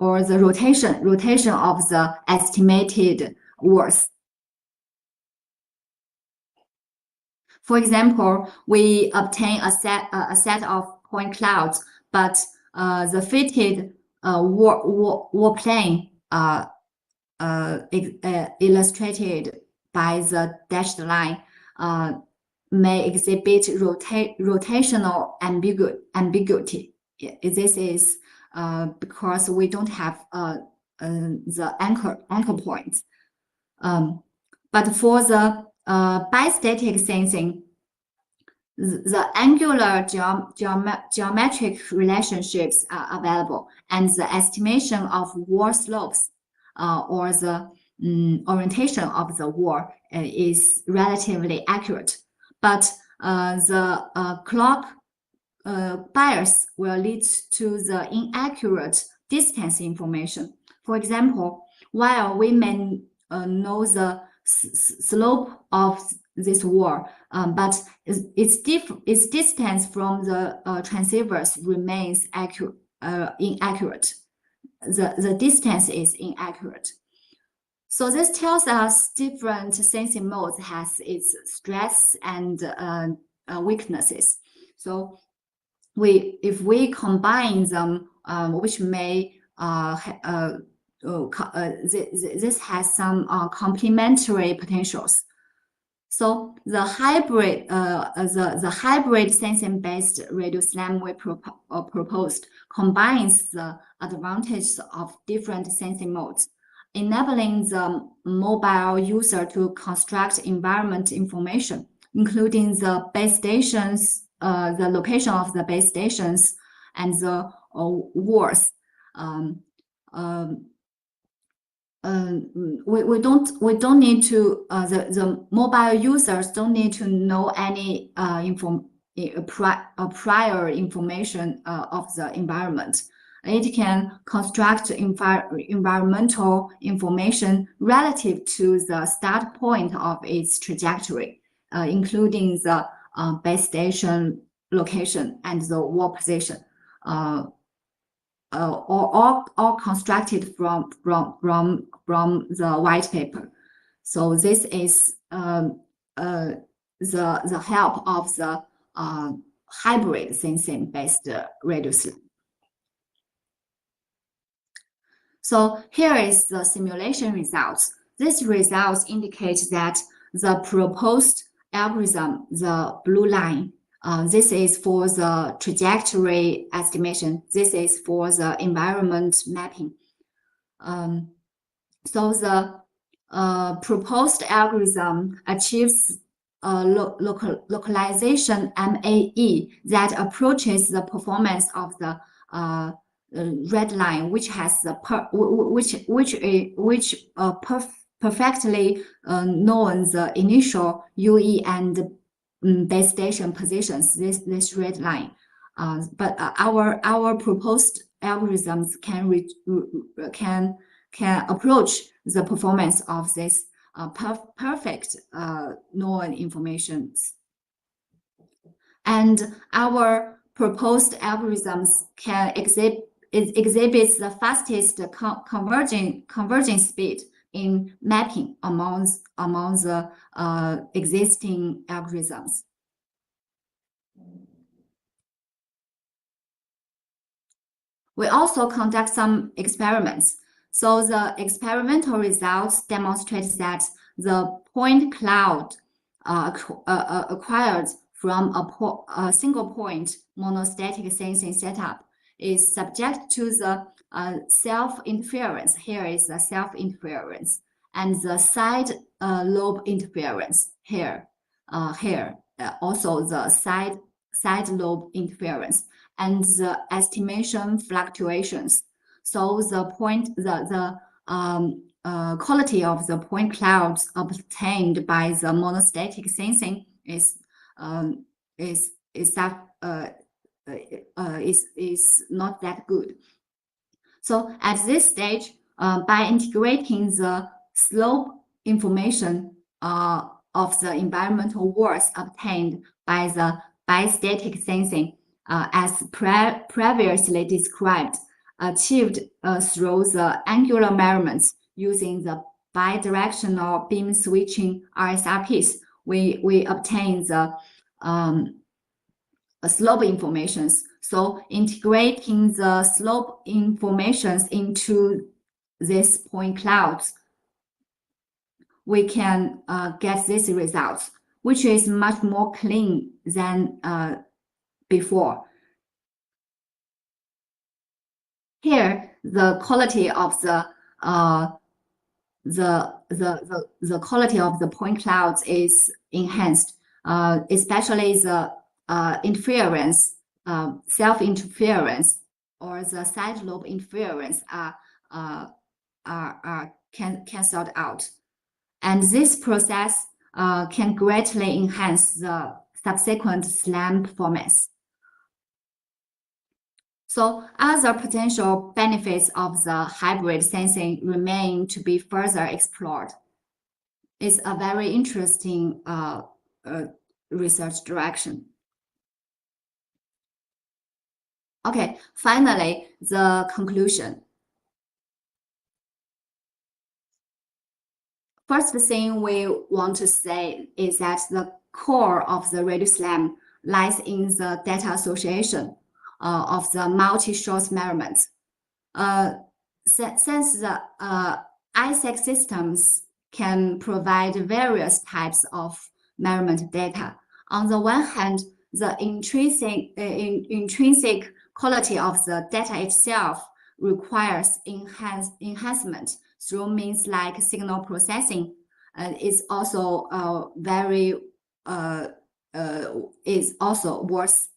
or the rotation of the estimated worth. For example, we obtain a set of point clouds, but the fitted wall plane illustrated by the dashed line may exhibit rotational ambiguity. This is because we don't have the anchor points. But for the bistatic sensing, the angular geometric relationships are available, and the estimation of wall slopes or the orientation of the wall is relatively accurate. But the clock bias will lead to the inaccurate distance information. For example, while we may know the slope of this wall, but its distance from the transceivers remains inaccurate. The distance is inaccurate. So this tells us different sensing modes has its strengths and weaknesses. So if we combine them, which may this has some complementary potentials. So the hybrid sensing-based radio SLAM we proposed combines the advantages of different sensing modes, enabling the mobile user to construct environment information, including the base stations, the location of the base stations, and the walls. We don't need to the mobile users don't need to know any prior information of the environment. It can construct environmental information relative to the start point of its trajectory, including the base station location and the wall position, all constructed from the white paper. So this is the help of the hybrid sensing-based radio SLAM. So here is the simulation results. These results indicate that the proposed algorithm, the blue line, this is for the trajectory estimation. This is for the environment mapping. So the proposed algorithm achieves localization MAE that approaches the performance of the red line, which has the perfectly knows the initial UE and base station positions. This red line, but our proposed algorithms can approach the performance of this perfect known information. And our proposed algorithms can exhibits the fastest converging speed in mapping among the existing algorithms. We also conduct some experiments. So the experimental results demonstrate that the point cloud acquired from a single point monostatic sensing setup is subject to the self-interference. Here is the self-interference and the side lobe interference here. Also the side lobe interference and the estimation fluctuations. So the quality of the point clouds obtained by the monostatic sensing is not that good. So at this stage, by integrating the slope information of the environmental walls obtained by the bistatic sensing, as previously described, achieved through the angular measurements using the bidirectional beam switching RSRPs. We obtain the slope informations. So integrating the slope informations into these point clouds, we can get these results, which is much more clean than before. Here, the quality of the quality of the point clouds is enhanced, especially the interference, self-interference, or the side lobe interference are cancelled out. And this process can greatly enhance the subsequent SLAM performance. So other potential benefits of the hybrid sensing remain to be further explored. It's a very interesting research direction. Okay, finally, the conclusion. First thing we want to say is that the core of the radio SLAM lies in the data association of the multi-source measurements. Since the ISAC systems can provide various types of measurement data, on the one hand, the intrinsic quality of the data itself requires enhancement through means like signal processing. Is also is also worth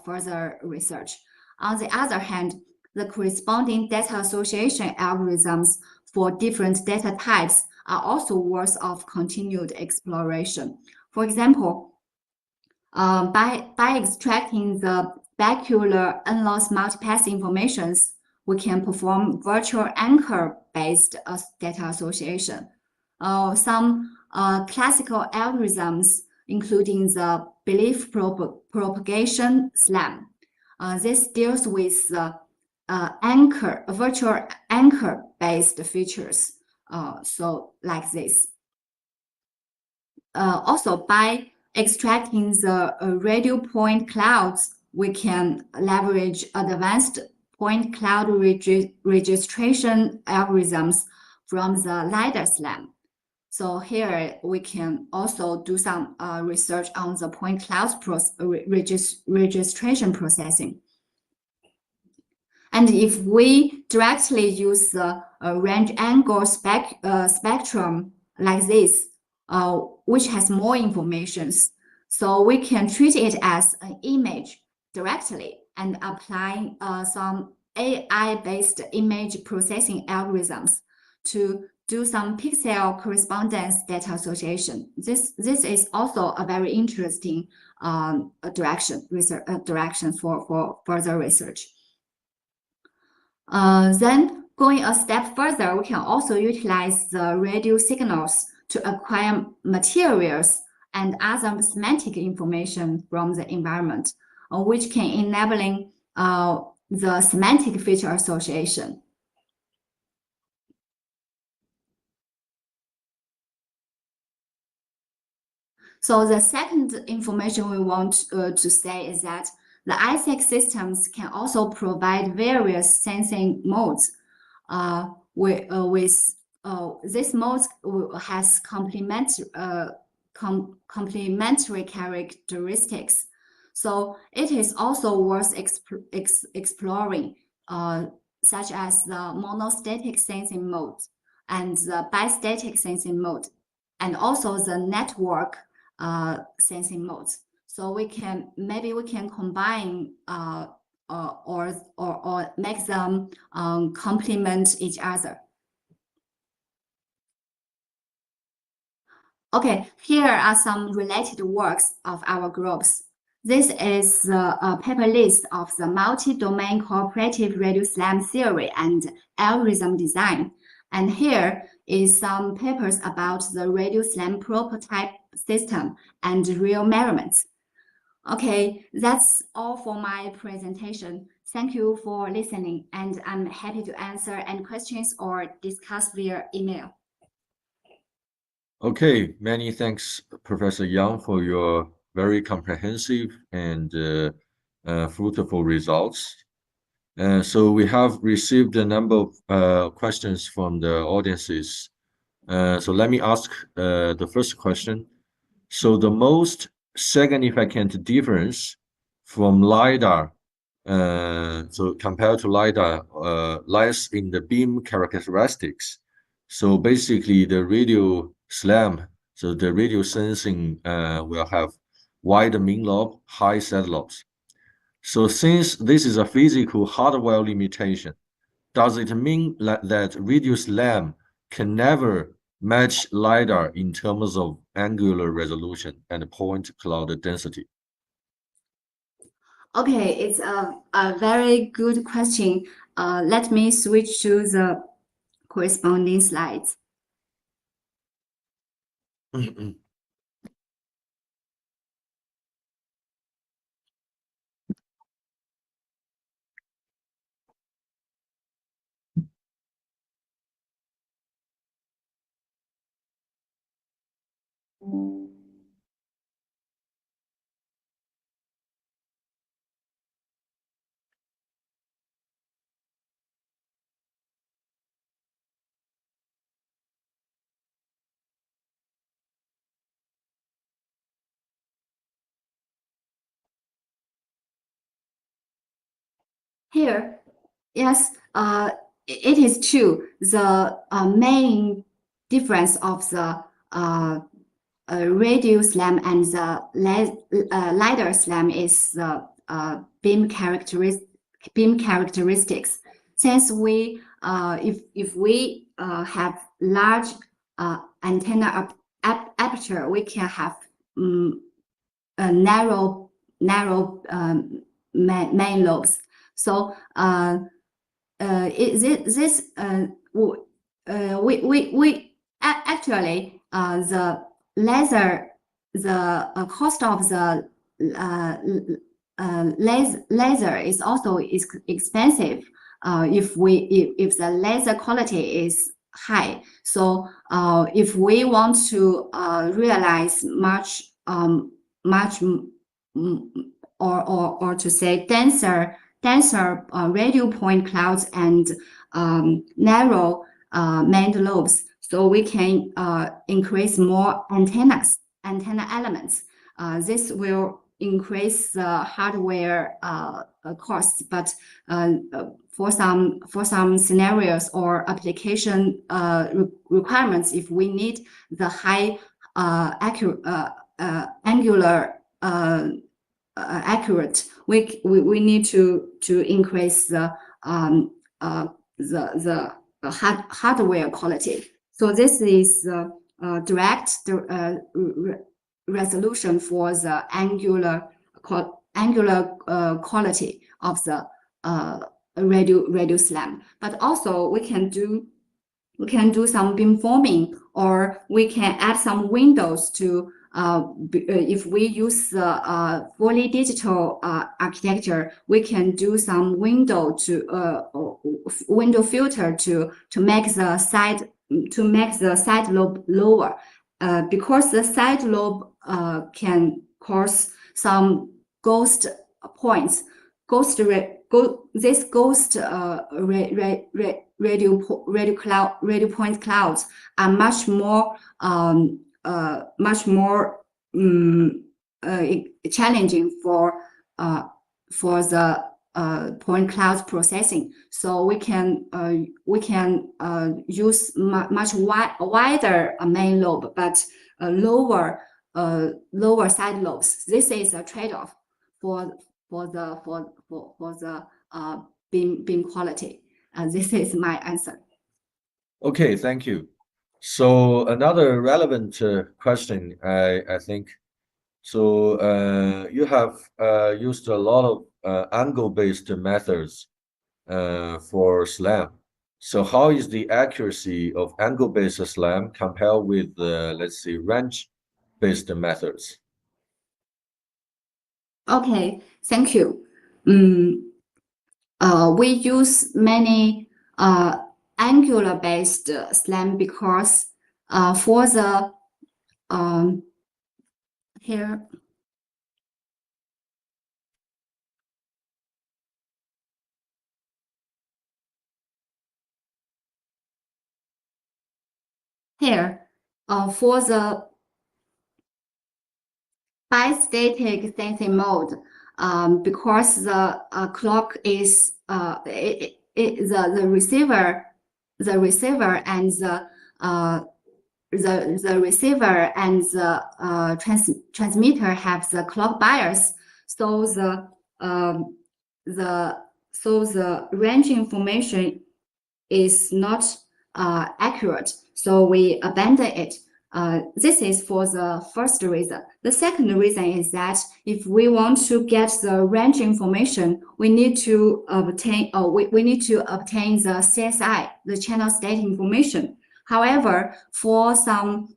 further research. On the other hand, the corresponding data association algorithms for different data types are also worth of continued exploration. For example, by extracting the bacular n-loss multipath informations, we can perform virtual anchor-based data association. Some classical algorithms, including the belief propagation SLAM. This deals with virtual anchor-based features. So like this. Also, by extracting the radio point clouds, we can leverage advanced point cloud registration algorithms from the LiDAR SLAM. So here we can also do some research on the point clouds registration processing. And if we directly use the range angle spectrum like this, which has more information, so we can treat it as an image directly and apply some AI-based image processing algorithms to do some pixel correspondence data association. This is also a very interesting direction for further research. Then going a step further, we can also utilize the radio signals to acquire materials and other semantic information from the environment, which can enabling the semantic feature association. So the second information we want to say is that the ISAC systems can also provide various sensing modes. This mode has complementary characteristics. So it is also worth exploring, such as the monostatic-sensing mode and the bistatic-sensing mode, and also the network sensing modes. So maybe we can combine or make them complement each other. Okay, here are some related works of our groups. This is a paper list of the multi-domain cooperative radio SLAM theory and algorithm design. And here is some papers about the radio SLAM prototype system and real measurements. Okay, that's all for my presentation. Thank you for listening, and I'm happy to answer any questions or discuss via email. Okay, many thanks, Professor Yang, for your very comprehensive and fruitful results. So we have received a number of questions from the audiences. So let me ask the first question. So the most significant difference from LiDAR, so compared to LiDAR, lies in the beam characteristics. So basically the radio SLAM, so the radio sensing will have wide main lobe, high side lobes. So since this is a physical hardware limitation, does it mean that radio SLAM can never match LiDAR in terms of angular resolution and point cloud density? Okay, it's a very good question. Let me switch to the corresponding slides. Here, yes, it is true. The main difference of the radio SLAM and the LiDAR SLAM is the beam characteristics. Since we, if we have large antenna aperture, we can have a narrow main lobes. So we actually the laser, the cost of the laser is also expensive if the laser quality is high. So if we want to realize much or to say denser radio point clouds and narrow main lobes, so we can increase more antenna elements. This will increase the hardware costs, but for some scenarios or application requirements, if we need the high angular accurate, we need to increase the hardware quality. So this is direct resolution for the angular quality of the radio SLAM. But also we can do some beamforming, or we can add some windows to if we use the fully digital architecture, we can do some window filter to make the side lobe lower, because the side lobe can cause some ghost points. This ghost radio point clouds are much more challenging for the point clouds processing. So we can use much wider main lobe, but lower side lobes. This is a trade-off for the beam quality. This is my answer. Okay, thank you. So another relevant question, I think. So you have used a lot of angle-based methods for SLAM. So how is the accuracy of angle-based SLAM compared with, let's say, range-based methods? Okay, thank you. we use many angular-based SLAM because for the here. Here, for the bistatic sensing mode, because the clock is the receiver and the receiver and the transmitter have the clock bias, so the range information is not accurate, so we abandon it. This is for the first reason. The second reason is that if we want to get the range information, we need to obtain the CSI, the channel state information. However, for some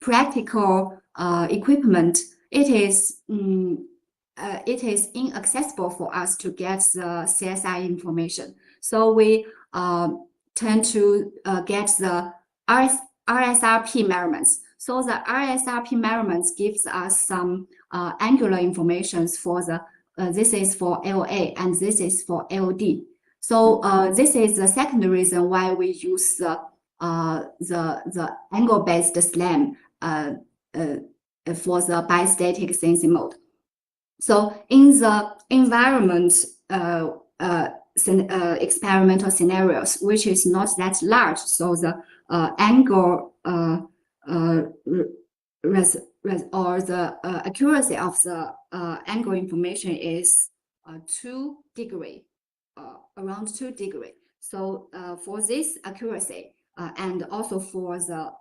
practical equipment, it is inaccessible for us to get the CSI information. So we tend to get the RSRP measurements. So the RSRP measurements gives us some angular information for the this is for LA and this is for LD. So this is the second reason why we use the angle-based SLAM for the bistatic sensing mode. So in the environment experimental scenarios, which is not that large, so the angle or the accuracy of the angle information is 2 degrees, around 2 degrees. So for this accuracy and also for the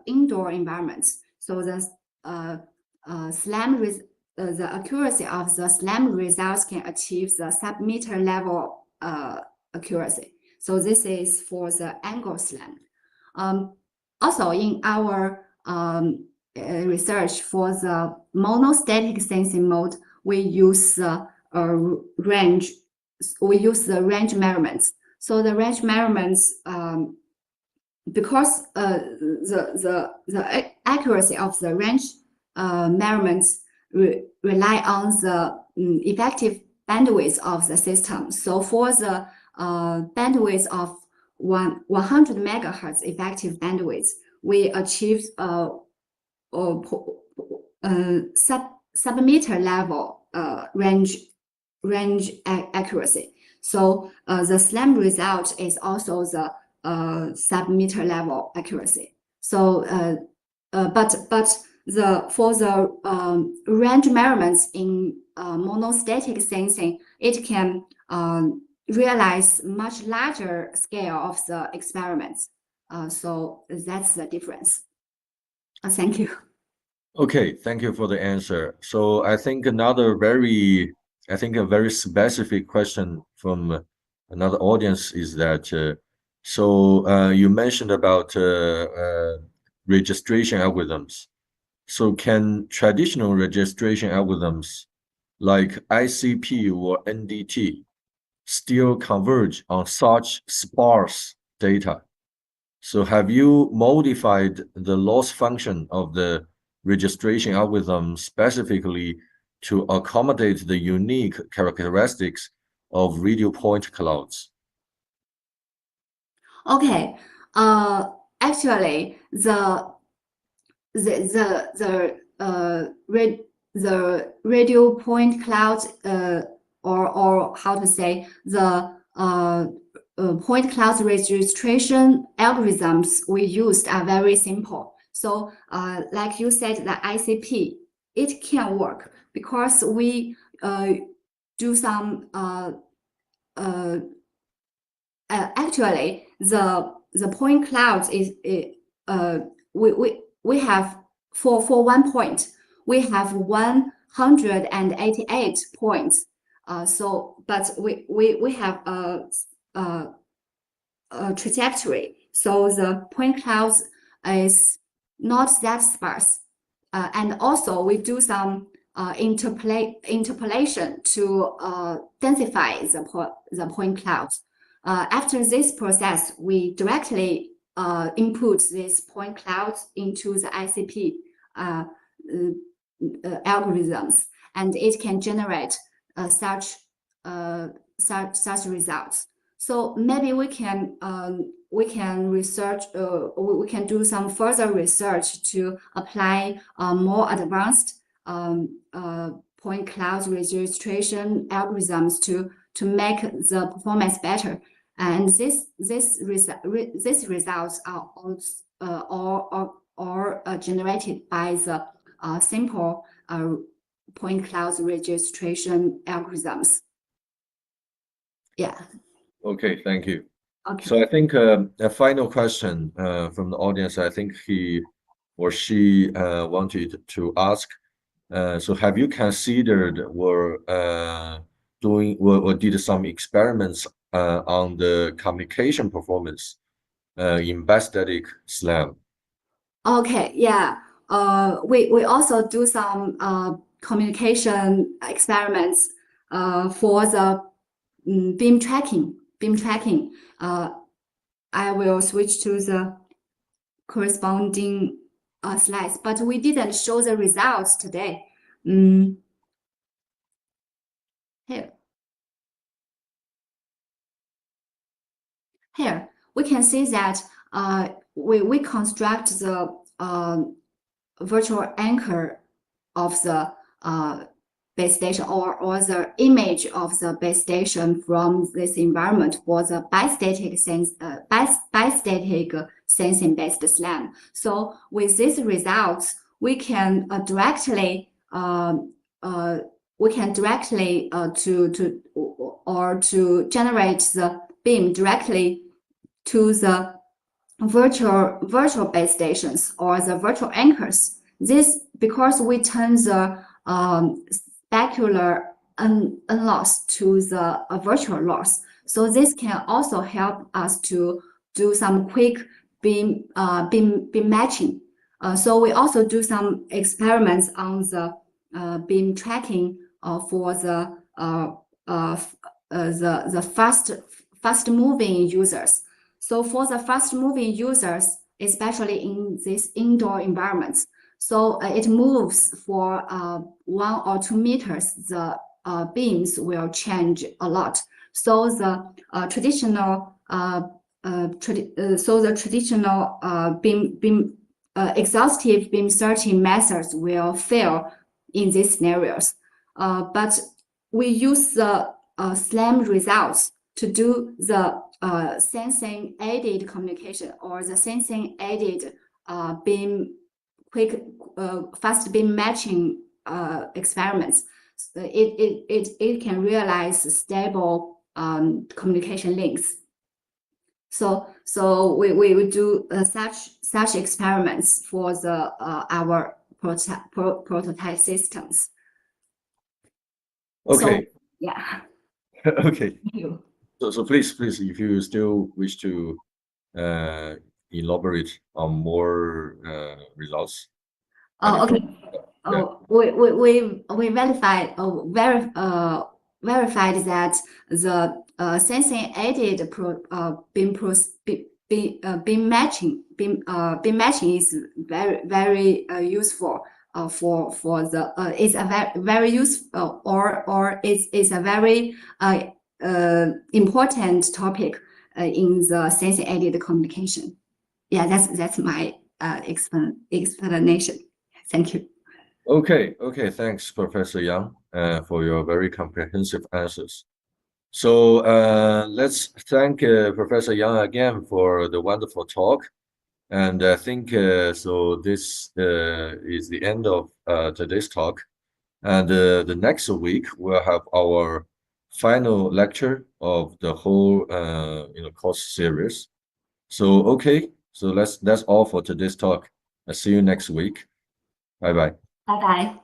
indoor environments, so the the accuracy of the SLAM results can achieve the sub-meter level accuracy. So this is for the angle SLAM. Also, in our research for the monostatic sensing mode, we use range. We use the range measurements. So the range measurements, because the accuracy of the range measurements rely on the effective bandwidth of the system. So for the bandwidth of 100 megahertz effective bandwidth, we achieved sub-meter level range accuracy. So the SLAM result is also the sub-meter level accuracy. So but for the range measurements in monostatic sensing, it can realize much larger scale of the experiments. So that's the difference. Thank you. Okay, thank you for the answer. So I think a very specific question from another audience is that you mentioned about registration algorithms. So can traditional registration algorithms like ICP or NDT still converge on such sparse data? So have you modified the loss function of the registration algorithm specifically to accommodate the unique characteristics of radio point clouds? Okay. Actually, the radio point clouds, or how to say, the point clouds registration algorithms we used are very simple. So like you said, the ICP, it can work because we do some actually the point clouds is we have for 1 point we have 188 points. So but we have a trajectory. So the point clouds is not that sparse. And also we do some interpolation to densify the point clouds. After this process, we directly input these point clouds into the ICP algorithms, and it can generate such results. So maybe we can research, we can do some further research to apply more advanced point cloud registration algorithms to make the performance better. And these results are all generated by the simple point cloud registration algorithms. Yeah. Okay, thank you. Okay. So I think a final question from the audience, I think he or she wanted to ask. So have you considered or doing or did some experiments on the communication performance in bistatic SLAM? Okay, yeah. We also do some communication experiments for the beam tracking. I will switch to the corresponding slides, but we didn't show the results today. Here we can see that we construct the virtual anchor of the base station or the image of the base station from this environment for the bistatic sensing-based SLAM. So with these results, we can directly to generate the beam directly to the virtual base stations or the virtual anchors. This because we turn the specular unloss to the virtual loss. So this can also help us to do some quick beam matching. So we also do some experiments on the beam tracking for the fast moving users. So for the fast moving users, especially in these indoor environments, so it moves for 1 or 2 meters, the beams will change a lot. So the traditional exhaustive beam searching methods will fail in these scenarios. But we use the SLAM results to do the sensing aided communication or the sensing aided beam fast beam matching experiments. It can realize stable communication links. So we would do such experiments for the our prototype systems. Okay. So, yeah. Okay. Thank you. So please, if you still wish to elaborate on more results. Oh, okay. Yeah. We verified that the sensing aided beam matching is very useful for the it's a very useful or it's a very important topic in the sensing aided communication. Yeah, that's my explanation. Thank you. Okay, thanks, Professor Yang, for your very comprehensive answers. So let's thank Professor Yang again for the wonderful talk. And I think so this is the end of today's talk. And the next week we'll have our final lecture of the whole course series. So okay, so that's all for today's talk. I'll see you next week. Bye bye. Bye bye.